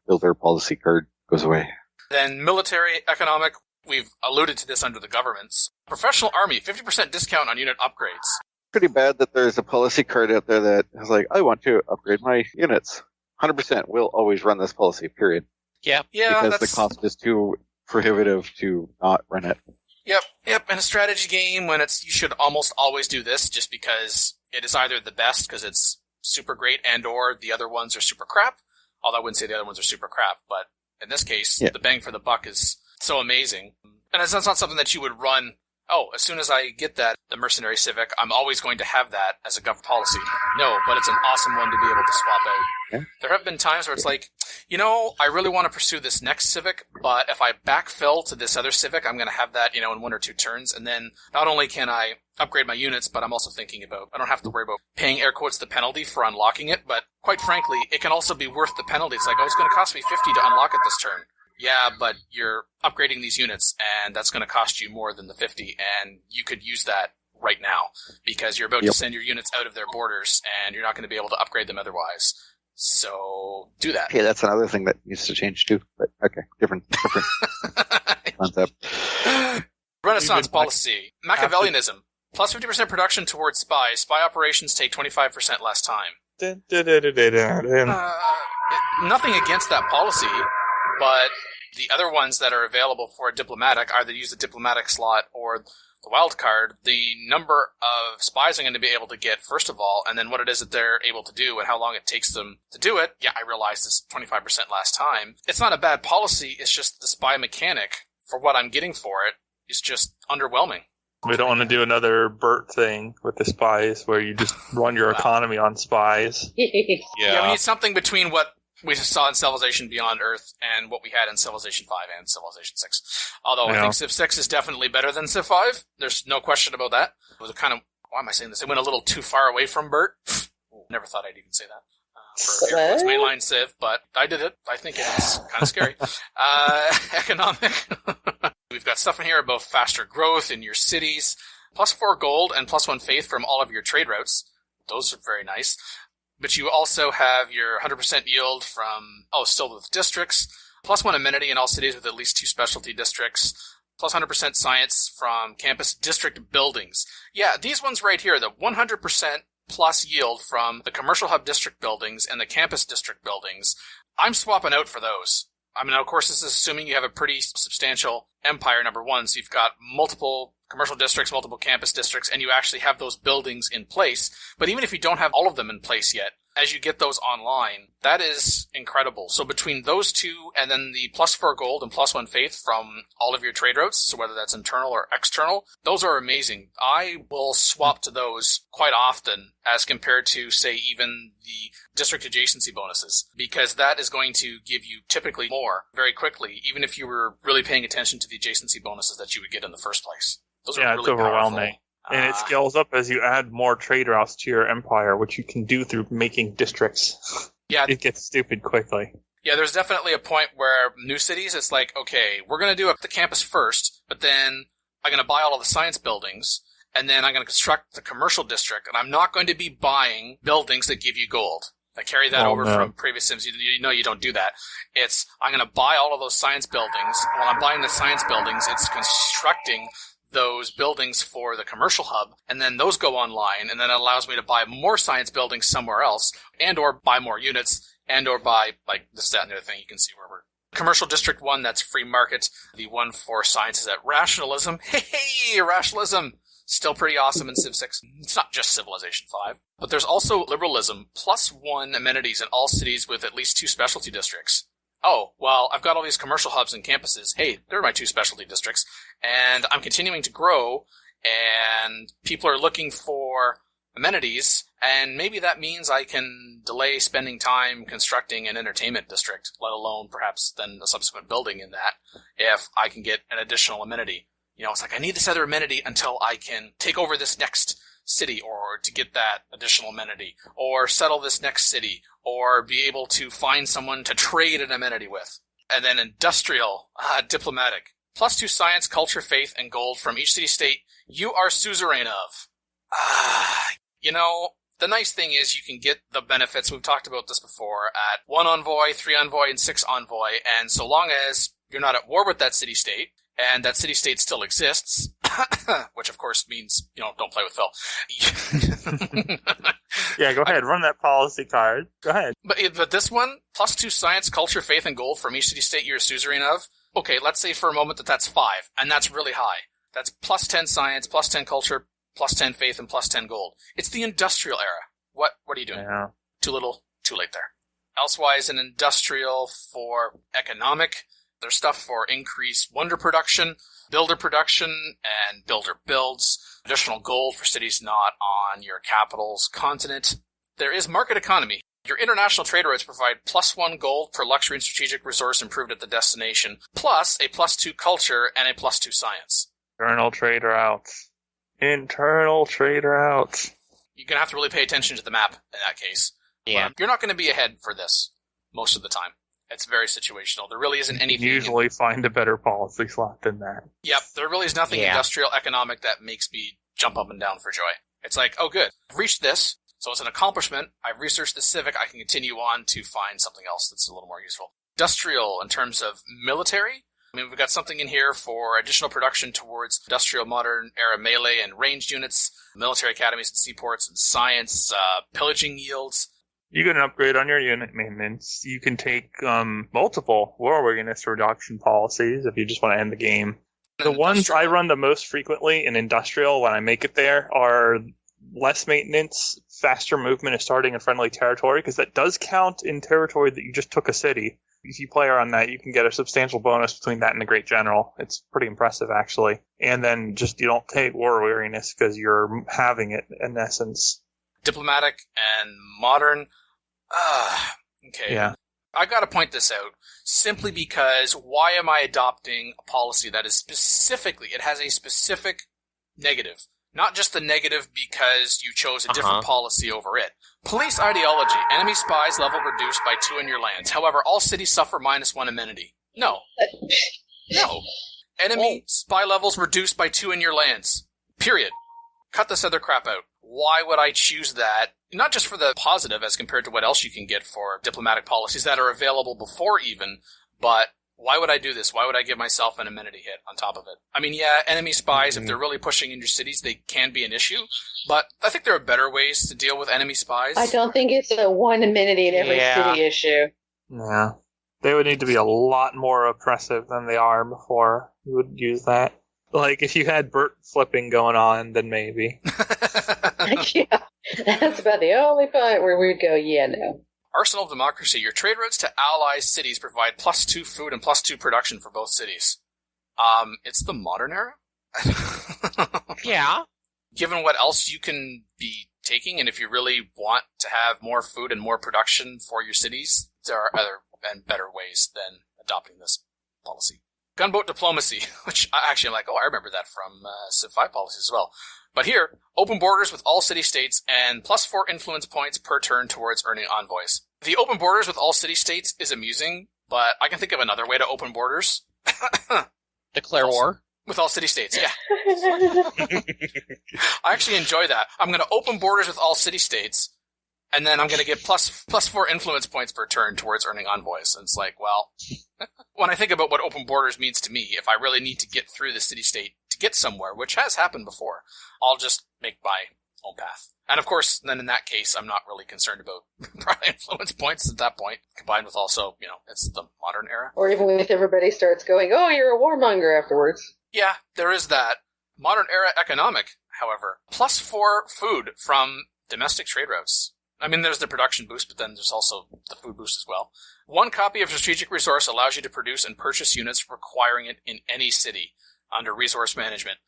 builder policy card goes away. Then military, economic, we've alluded to this under the governments. Professional army, 50% discount on unit upgrades. Pretty bad that there's a policy card out there that is like, I want to upgrade my units. 100% will always run this policy, period. Yeah. Because the cost is too prohibitive to not run it. Yep. In a strategy game, when you should almost always do this, just because it is either the best because it's super great, and/or the other ones are super crap. Although I wouldn't say the other ones are super crap, but in this case, the bang for the buck is so amazing. And it's not something that you would run. As soon as I get the Mercenary Civic, I'm always going to have that as a gov policy. No, but it's an awesome one to be able to swap out. Yeah. There have been times where it's like, I really want to pursue this next Civic, but if I backfill to this other Civic, I'm going to have that, in 1 or 2 turns. And then not only can I upgrade my units, but I'm also thinking about, I don't have to worry about paying air quotes the penalty for unlocking it, but quite frankly, it can also be worth the penalty. It's like, it's going to cost me 50 to unlock it this turn. Yeah, but you're upgrading these units, and that's going to cost you more than the 50, and you could use that right now, because you're about to send your units out of their borders, and you're not going to be able to upgrade them otherwise. So, do that. Okay, that's another thing that needs to change too, but okay, different concept. Renaissance policy. Machiavellianism. Plus 50% production towards spies. Spy operations take 25% less time. Nothing against that policy. But the other ones that are available for diplomatic, either use the diplomatic slot or the wild card, the number of spies I'm going to be able to get, first of all, and then what it is that they're able to do and how long it takes them to do it. Yeah, I realized this 25% last time. It's not a bad policy, it's just the spy mechanic for what I'm getting for it is just underwhelming. We don't want to do another Bert thing with the spies where you just run your economy on spies. Yeah, we need something between what we saw in Civilization Beyond Earth and what we had in Civilization 5 and Civilization 6. Although I think Civ 6 is definitely better than Civ 5. There's no question about that. It was why am I saying this? It went a little too far away from Bert. Never thought I'd even say that. For air quotes mainline Civ, but I did it. I think it's kind of scary. Economic. We've got stuff in here about faster growth in your cities. +4 gold and +1 faith from all of your trade routes. Those are very nice. But you also have your 100% yield from, still with districts, +1 amenity in all cities with at least 2 specialty districts, +100% science from campus district buildings. Yeah, these ones right here, the 100% plus yield from the commercial hub district buildings and the campus district buildings, I'm swapping out for those. I mean, of course, this is assuming you have a pretty substantial empire, number one, so you've got multiple commercial districts, multiple campus districts, and you actually have those buildings in place. But even if you don't have all of them in place yet, as you get those online, that is incredible. So between those two and then the +4 gold and +1 faith from all of your trade routes, so whether that's internal or external, those are amazing. I will swap to those quite often as compared to, say, even the district adjacency bonuses, because that is going to give you typically more very quickly, even if you were really paying attention to the adjacency bonuses that you would get in the first place. Those are really it's overwhelming. powerful. And it scales up as you add more trade routes to your empire, which you can do through making districts. Yeah. It gets stupid quickly. Yeah, there's definitely a point where new cities, it's like, okay, we're going to do the campus first, but then I'm going to buy all of the science buildings, and then I'm going to construct the commercial district, and I'm not going to be buying buildings that give you gold. I carry that over from previous Sims. You know you don't do that. It's, I'm going to buy all of those science buildings. While I'm buying the science buildings, it's constructing those buildings for the commercial hub, and then those go online, and then it allows me to buy more science buildings somewhere else, and or buy more units, and or buy, like, this, that, and the other thing. You can see where we're... Commercial District 1, that's free market. The one for science is at Rationalism. Hey, Rationalism! Still pretty awesome in Civ 6. It's not just Civilization 5. But there's also Liberalism, +1 amenities in all cities with at least 2 specialty districts. Oh, well, I've got all these commercial hubs and campuses. Hey, they're my 2 specialty districts. And I'm continuing to grow, and people are looking for amenities, and maybe that means I can delay spending time constructing an entertainment district, let alone perhaps then a subsequent building in that, if I can get an additional amenity. You know, it's like, I need this other amenity until I can take over this next city, or to get that additional amenity, or settle this next city, or be able to find someone to trade an amenity with. And then industrial, diplomatic. +2 science, culture, faith, and gold from each city-state you are suzerain of. You know, the nice thing is you can get the benefits, we've talked about this before, at 1 envoy, 3 envoy, and 6 envoy, and so long as you're not at war with that city-state, and that city-state still exists, which of course means, you know, don't play with Phil. Yeah, go ahead, run that policy card. Go ahead. But this one, +2 science, culture, faith, and gold from each city-state you're a suzerain of. Okay, let's say for a moment that that's 5, and that's really high. That's +10 science, +10 culture, +10 faith, and +10 gold. It's the industrial era. What are you doing? Yeah. Too little, too late there. Elsewise, an industrial for economic. There's stuff for increased wonder production, builder production, and builder builds. Additional gold for cities not on your capital's continent. There is market economy. Your international trade routes provide +1 gold per luxury and strategic resource improved at the destination, plus a +2 culture and a +2 science. Internal trade routes. Internal trade routes. You're going to have to really pay attention to the map in that case. Yeah. You're not going to be ahead for this most of the time. It's very situational. There really isn't anything... Usually find a better policy slot than that. Yep, there really is nothing industrial economic that makes me jump up and down for joy. It's like, oh good, I've reached this, so it's an accomplishment. I've researched the civic, I can continue on to find something else that's a little more useful. Industrial, in terms of military, I mean, we've got something in here for additional production towards industrial modern era melee and ranged units, military academies and seaports, and science, pillaging yields. You get an upgrade on your unit maintenance. You can take multiple war weariness reduction policies if you just want to end the game. The ones I run the most frequently in industrial when I make it there are less maintenance, faster movement of starting in friendly territory, because that does count in territory that you just took a city. If you play around that, you can get a substantial bonus between that and the Great General. It's pretty impressive, actually. And then just you don't take war weariness because you're having it, in essence. Diplomatic and modern. Okay. Yeah. I gotta point this out, simply because why am I adopting a policy that is specifically, it has a specific negative. Not just the negative because you chose a different policy over it. Police ideology. Enemy spies level reduced by 2 in your lands. However, all cities suffer -1 amenity. No. No. Enemy spy levels reduced by 2 in your lands. Period. Cut this other crap out. Why would I choose that? Not just for the positive as compared to what else you can get for diplomatic policies that are available before even, but why would I do this? Why would I give myself an amenity hit on top of it? I mean, yeah, enemy spies, if they're really pushing in your cities, they can be an issue, but I think there are better ways to deal with enemy spies. I don't think it's a 1 amenity in every city issue. Yeah. They would need to be a lot more oppressive than they are before you would use that. Like, if you had Bert flipping going on, then maybe. Yeah, that's about the only point where we would go, yeah, no. Arsenal of Democracy. Your trade routes to ally cities provide +2 food and +2 production for both cities. It's the modern era? Yeah. Given what else you can be taking, and if you really want to have more food and more production for your cities, there are other and better ways than adopting this policy. Gunboat diplomacy, which I actually like. Oh, I remember that from Civ 5 policies as well. But here, open borders with all city-states and +4 influence points per turn towards earning envoys. The open borders with all city-states is amusing, but I can think of another way to open borders. Declare war. With all city-states, yeah. I actually enjoy that. I'm going to open borders with all city-states, and then I'm going to get +4 influence points per turn towards earning envoys. And it's like, well, when I think about what open borders means to me, if I really need to get through the city-state to get somewhere, which has happened before, I'll just make my own path. And of course, then in that case, I'm not really concerned about probably influence points at that point, combined with also, it's the modern era. Or even if everybody starts going, oh, you're a warmonger afterwards. Yeah, there is that. Modern era economic, however. +4 food from domestic trade routes. I mean, there's the production boost, but then there's also the food boost as well. 1 copy of strategic resource allows you to produce and purchase units requiring it in any city under resource management.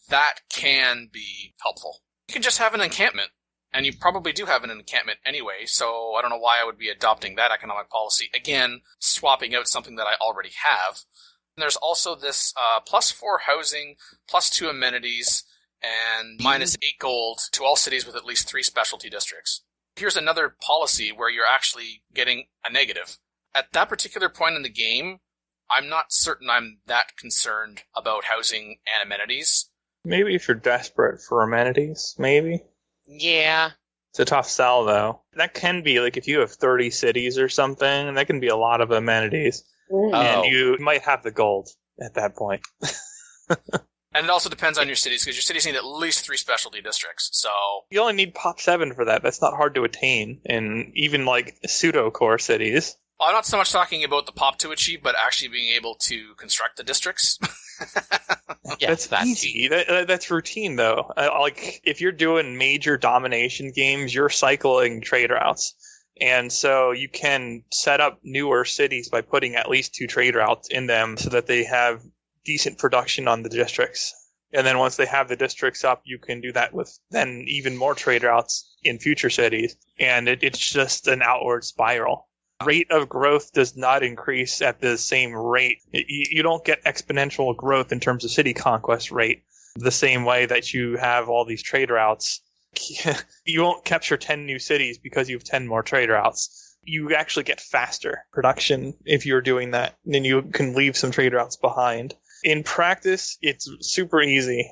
That can be helpful. You can just have an encampment, and you probably do have an encampment anyway, so I don't know why I would be adopting that economic policy. Again, swapping out something that I already have. And there's also this +4 housing, +2 amenities, and -8 gold to all cities with at least 3 specialty districts. Here's another policy where you're actually getting a negative. At that particular point in the game, I'm not certain I'm that concerned about housing and amenities. Maybe if you're desperate for amenities, maybe. Yeah. It's a tough sell, though. That can be, like, if you have 30 cities or something, that can be a lot of amenities. Mm. And you might have the gold at that point. And it also depends on your cities, because your cities need at least 3 specialty districts, so... You only need Pop 7 for that. That's not hard to attain in even, like, pseudo-core cities. I'm not so much talking about the Pop to achieve, but actually being able to construct the districts. Yeah, that's easy. That's routine, though. Like, if you're doing major domination games, you're cycling trade routes. And so you can set up newer cities by putting at least 2 trade routes in them so that they have decent production on the districts. And then once they have the districts up, you can do that with then even more trade routes in future cities. And it's just an outward spiral. Rate of growth does not increase at the same rate. You don't get exponential growth in terms of city conquest rate the same way that you have all these trade routes. You won't capture 10 new cities because you have 10 more trade routes. You actually get faster production if you're doing that. Then you can leave some trade routes behind. In practice, it's super easy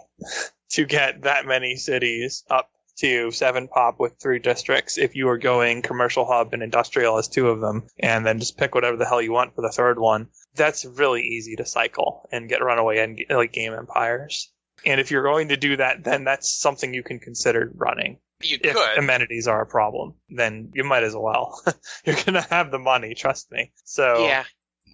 to get that many cities up to 7 pop with 3 districts if you are going commercial hub and industrial as 2 of them, and then just pick whatever the hell you want for the 3rd one. That's really easy to cycle and get runaway and like game empires. And if you're going to do that, then that's something you can consider running. You If could. amenities are a problem, then you might as well. You're going to have the money, trust me. So Yeah.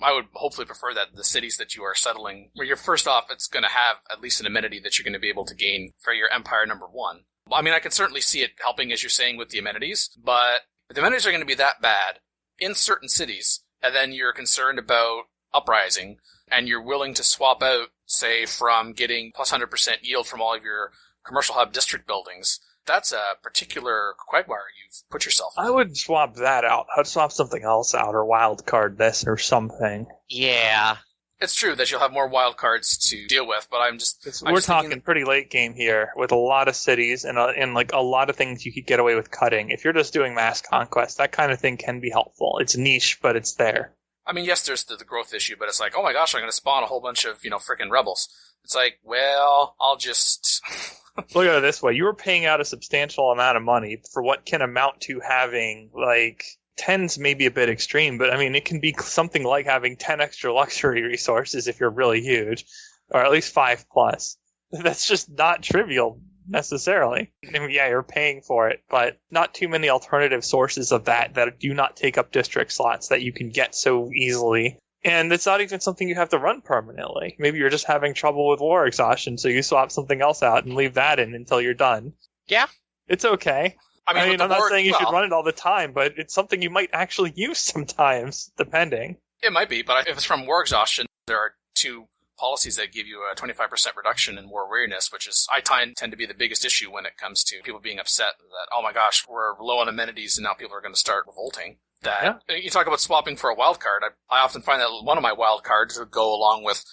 I would hopefully prefer that the cities that you are settling, where you're first off, it's going to have at least an amenity that you're going to be able to gain for your empire number 1. I mean, I can certainly see it helping, as you're saying, with the amenities, but if the amenities are going to be that bad in certain cities, and then you're concerned about uprising, and you're willing to swap out, say, from getting plus 100% yield from all of your commercial hub district buildings, that's a particular quagmire you've put yourself in. I would swap that out. I'd swap something else out or wild card this or something. Yeah. It's true that you'll have more wild cards to deal with, but We're talking pretty late game here with a lot of cities and like a lot of things you could get away with cutting. If you're just doing mass conquest, that kind of thing can be helpful. It's niche, but it's there. I mean, yes, there's the growth issue, but it's like, oh my gosh, I'm going to spawn a whole bunch of, frickin' rebels. It's like, well, I'll just... Look at it this way. You were paying out a substantial amount of money for what can amount to having, like, 10's maybe a bit extreme, but I mean, it can be something like having 10 extra luxury resources if you're really huge, or at least 5 plus. That's just not trivial necessarily. I mean, yeah, you're paying for it, but not too many alternative sources of that do not take up district slots that you can get so easily. And it's not even something you have to run permanently. Maybe you're just having trouble with war exhaustion, so you swap something else out and leave that in until you're done. Yeah. It's okay. I mean, I'm not saying you should run it all the time, but it's something you might actually use sometimes, depending. It might be, but if it's from war exhaustion, there are two policies that give you a 25% reduction in war weariness, which is, I tend to be the biggest issue when it comes to people being upset that, oh my gosh, we're low on amenities and now people are going to start revolting. You talk about swapping for a wild card. I often find that one of my wild cards would go along with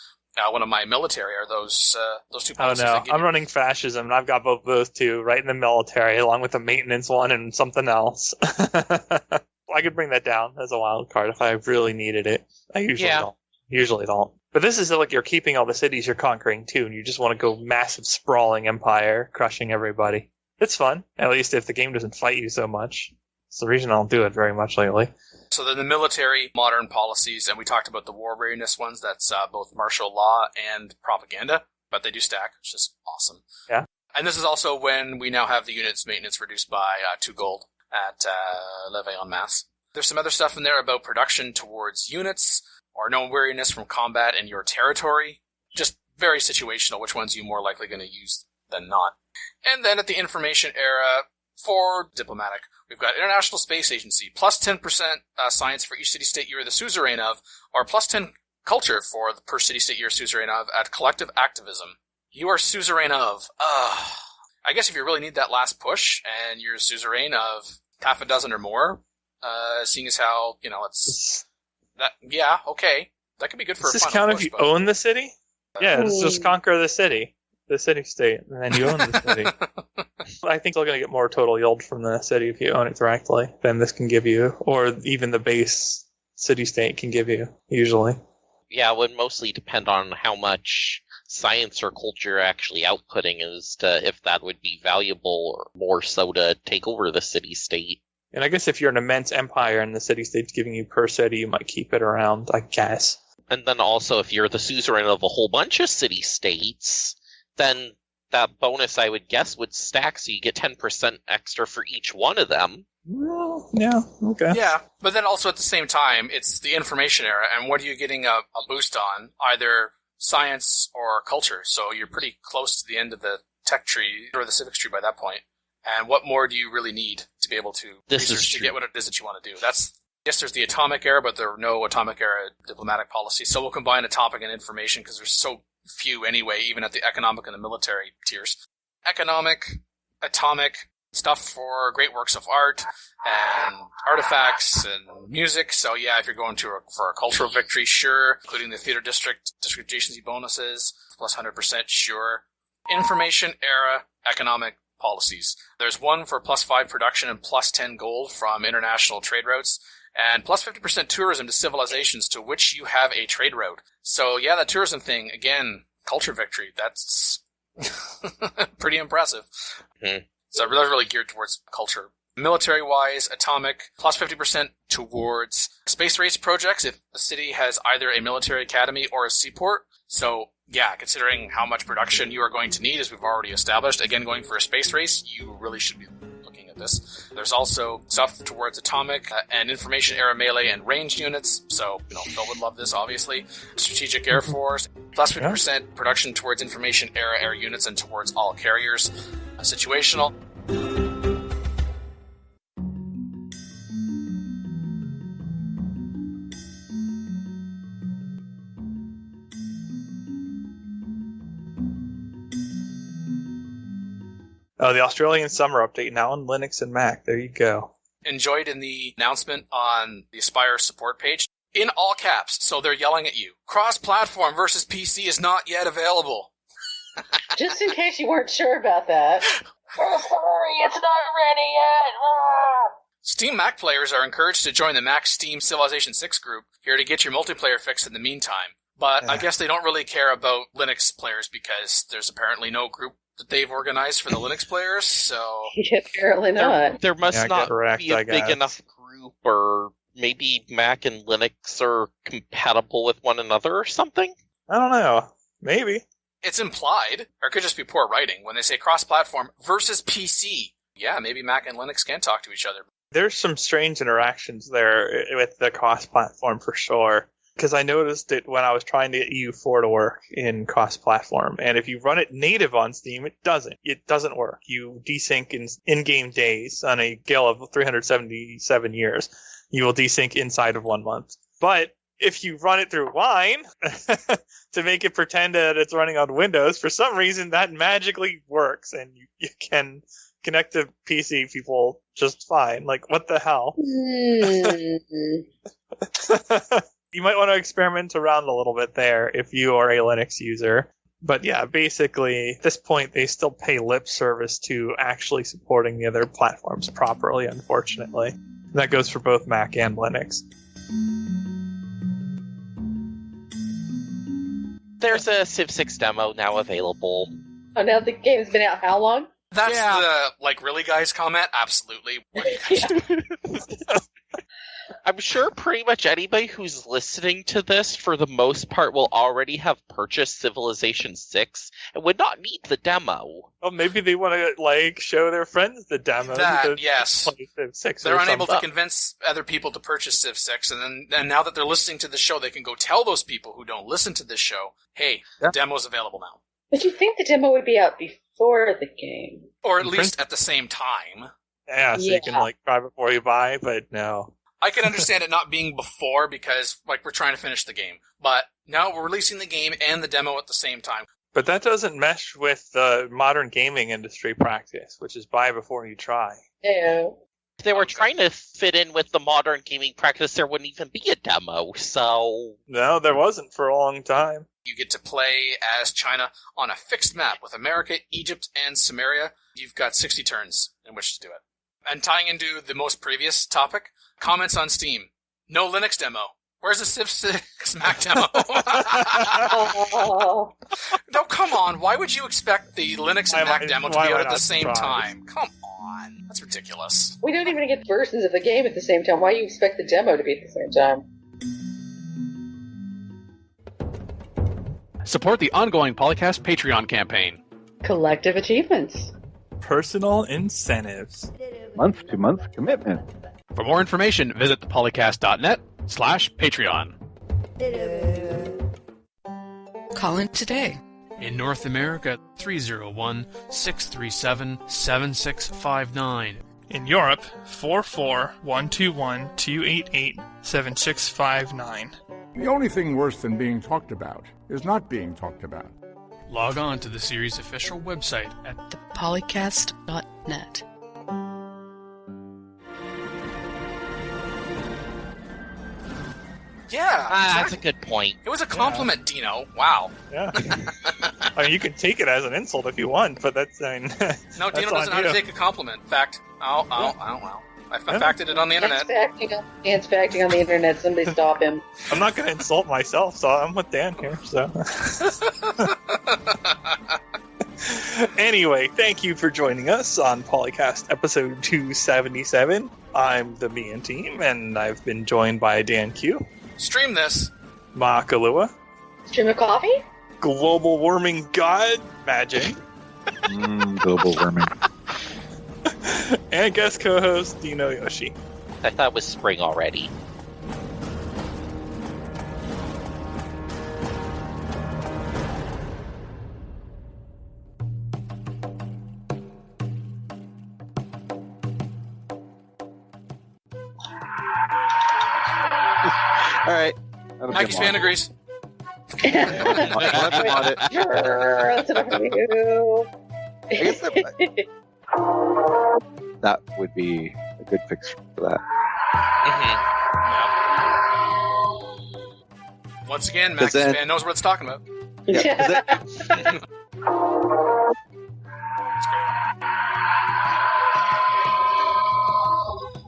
one of my military are those two policies. Oh no, I'm running fascism, and I've got both those two right in the military, along with a maintenance one and something else. I could bring that down as a wild card if I really needed it. I usually don't. But this is like you're keeping all the cities you're conquering too, and you just want to go massive sprawling empire, crushing everybody. It's fun, at least if the game doesn't fight you so much. It's the reason I don't do it very much lately. So then the military modern policies, and we talked about the war readiness ones, that's both martial law and propaganda, but they do stack, which is awesome. Yeah. And this is also when we now have the units maintenance reduced by 2 gold at Levée en Masse. There's some other stuff in there about production towards units, or no weariness from combat in your territory. Just very situational, which ones you're more likely going to use than not. And then at the information era, for diplomatic, we've got International Space Agency, plus 10% science for each city-state you're the suzerain of, or plus 10 culture for the per city-state you're suzerain of at collective activism. You are suzerain of. I guess if you really need that last push, and you're suzerain of half a dozen or more, seeing as how, it's... that. Yeah, okay. That could be good for a final push. Does this count if you own the city? Yeah, let's just conquer the city. The city-state, and then you own the city. I think you're going to get more total yield from the city if you own it directly than this can give you, or even the base city-state can give you, usually. Yeah, it would mostly depend on how much science or culture you're actually outputting as to if that would be valuable or more so to take over the city-state. And I guess if you're an immense empire and the city-state's giving you per city, you might keep it around, I guess. And then also if you're the suzerain of a whole bunch of city-states, then that bonus, I would guess, would stack, so you get 10% extra for each one of them. Well, yeah, okay. Yeah, but then also at the same time, it's the information era, and what are you getting a boost on? Either science or culture, so you're pretty close to the end of the tech tree, or the civics tree by that point. And what more do you really need to be able to research to get what it is that you want to do? Yes, there's the atomic era, but there are no atomic era diplomatic policies, so we'll combine atomic and information, because there's so few anyway, even at the economic and the military tiers. Economic, atomic, stuff for great works of art, and artifacts, and music. So yeah, if you're going for a cultural victory, sure. Including the theater district adjacency bonuses, plus 100%, sure. Information era, economic policies. There's one for plus 5 production and plus 10 gold from international trade routes, and plus 50% tourism to civilizations to which you have a trade route. So yeah, that tourism thing, again, culture victory, that's pretty impressive. Mm-hmm. So that's really geared towards culture. Military-wise, atomic, plus 50% towards space race projects if the city has either a military academy or a seaport. So yeah, considering how much production you are going to need, as we've already established, again, going for a space race, you really should be looking at this. There's also stuff towards atomic and information era melee and ranged units, so Phil would love this, obviously. Strategic Air Force, plus 50% production towards information era air units and towards all carriers. Situational. Oh, the Australian summer update now on Linux and Mac. There you go. Enjoyed in the announcement on the Aspire support page. In all caps, so they're yelling at you. Cross-platform versus PC is not yet available. Just in case you weren't sure about that. Oh, sorry, it's not ready yet. Ah! Steam Mac players are encouraged to join the Mac Steam Civilization 6 group here to get your multiplayer fix in the meantime. But I guess they don't really care about Linux players because there's apparently no group that they've organized for the Linux players, so... Apparently not. There must not be a big enough group, or maybe Mac and Linux are compatible with one another or something? I don't know. Maybe. It's implied, or it could just be poor writing, when they say cross-platform versus PC. Yeah, maybe Mac and Linux can talk to each other. There's some strange interactions there with the cross-platform for sure. because I noticed it when I was trying to get EU4 to work in cross-platform. And if you run it native on Steam, it doesn't. It doesn't work. You desync in-game days on a scale of 377 years. You will desync inside of 1 month. But if you run it through Wine to make it pretend that it's running on Windows, for some reason that magically works, and you can connect to PC people just fine. Like, what the hell? You might want to experiment around a little bit there if you are a Linux user. But yeah, basically, at this point, they still pay lip service to actually supporting the other platforms properly, unfortunately. That goes for both Mac and Linux. There's a Civ 6 demo now available. Oh, now the game's been out how long? That's the, like, really, guys comment? Absolutely. What are you guys doing? I'm sure pretty much anybody who's listening to this, for the most part, will already have purchased Civilization 6 and would not need the demo. Well, maybe they want to, like, show their friends the demo. That, yes. Civ 6 They're unable to convince other people to purchase Civ 6, and now that they're listening to the show, they can go tell those people who don't listen to this show, hey, the demo's available now. But you think the demo would be out before the game? Or at least at the same time. Yeah, so you can, like, try before you buy, but no. I can understand it not being before because, like, we're trying to finish the game. But now we're releasing the game and the demo at the same time. But that doesn't mesh with the modern gaming industry practice, which is buy before you try. Yeah. If they were trying to fit in with the modern gaming practice, there wouldn't even be a demo, so... No, there wasn't for a long time. You get to play as China on a fixed map with America, Egypt, and Samaria. You've got 60 turns in which to do it. And tying into the most previous topic, comments on Steam. No Linux demo. Where's the Civ 6 Mac demo? No, come on. Why would you expect the Linux and Mac demo to be out at the same time? Come on. That's ridiculous. We don't even get versions of the game at the same time. Why do you expect the demo to be at the same time? Support the ongoing PolyCast Patreon campaign. Collective achievements. Personal incentives. Month-to-month commitment. For more information, visit thepolycast.net/Patreon. Call in today. In North America, 301-637-7659. In Europe, 44121-288-7659. The only thing worse than being talked about is not being talked about. Log on to the series' official website at thepolycast.net. Yeah. That's a good point. It was a compliment, Dino. Wow. Yeah. I mean, you can take it as an insult if you want, but that's, I mean... No, Dino doesn't know how to take a compliment. In fact, I facted it on the internet. Dan's facting on the internet. Somebody stop him. I'm not going to insult myself, so I'm with Dan here, so... Anyway, thank you for joining us on PolyCast episode 277. I'm the Me Team, and I've been joined by Dan Q. Stream this. Makalua. Stream of coffee? Global warming god, Magic. Global warming. And guest co-host, Dino Yoshi. I thought it was spring already. All right. Maggie's fan agrees. That's what I'm going to do. I guess that would be a good fix for that. Mm-hmm. Once again, Maggie's fan knows what it's talking about. Yeah.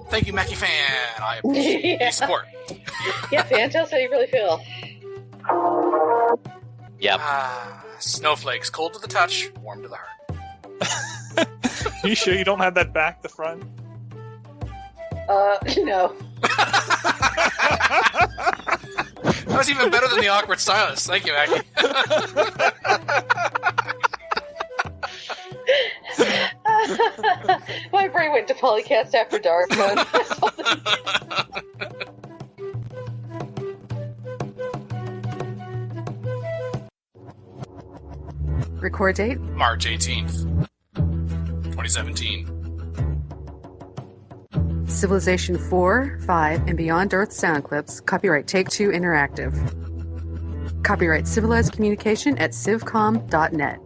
Thank you, Mackie fan. I appreciate your support. Yeah, fan, tell us how you really feel. Yep. Snowflakes, cold to the touch, warm to the heart. You sure you don't have that back the front? No. That was even better than the awkward silence. Thank you, Maggie. My brain went to PolyCast After Dark mode. record date? March 18th, 2017. Civilization 4, 5, and Beyond Earth sound clips. Copyright Take-Two Interactive. Copyright Civilized Communication at civcom.net.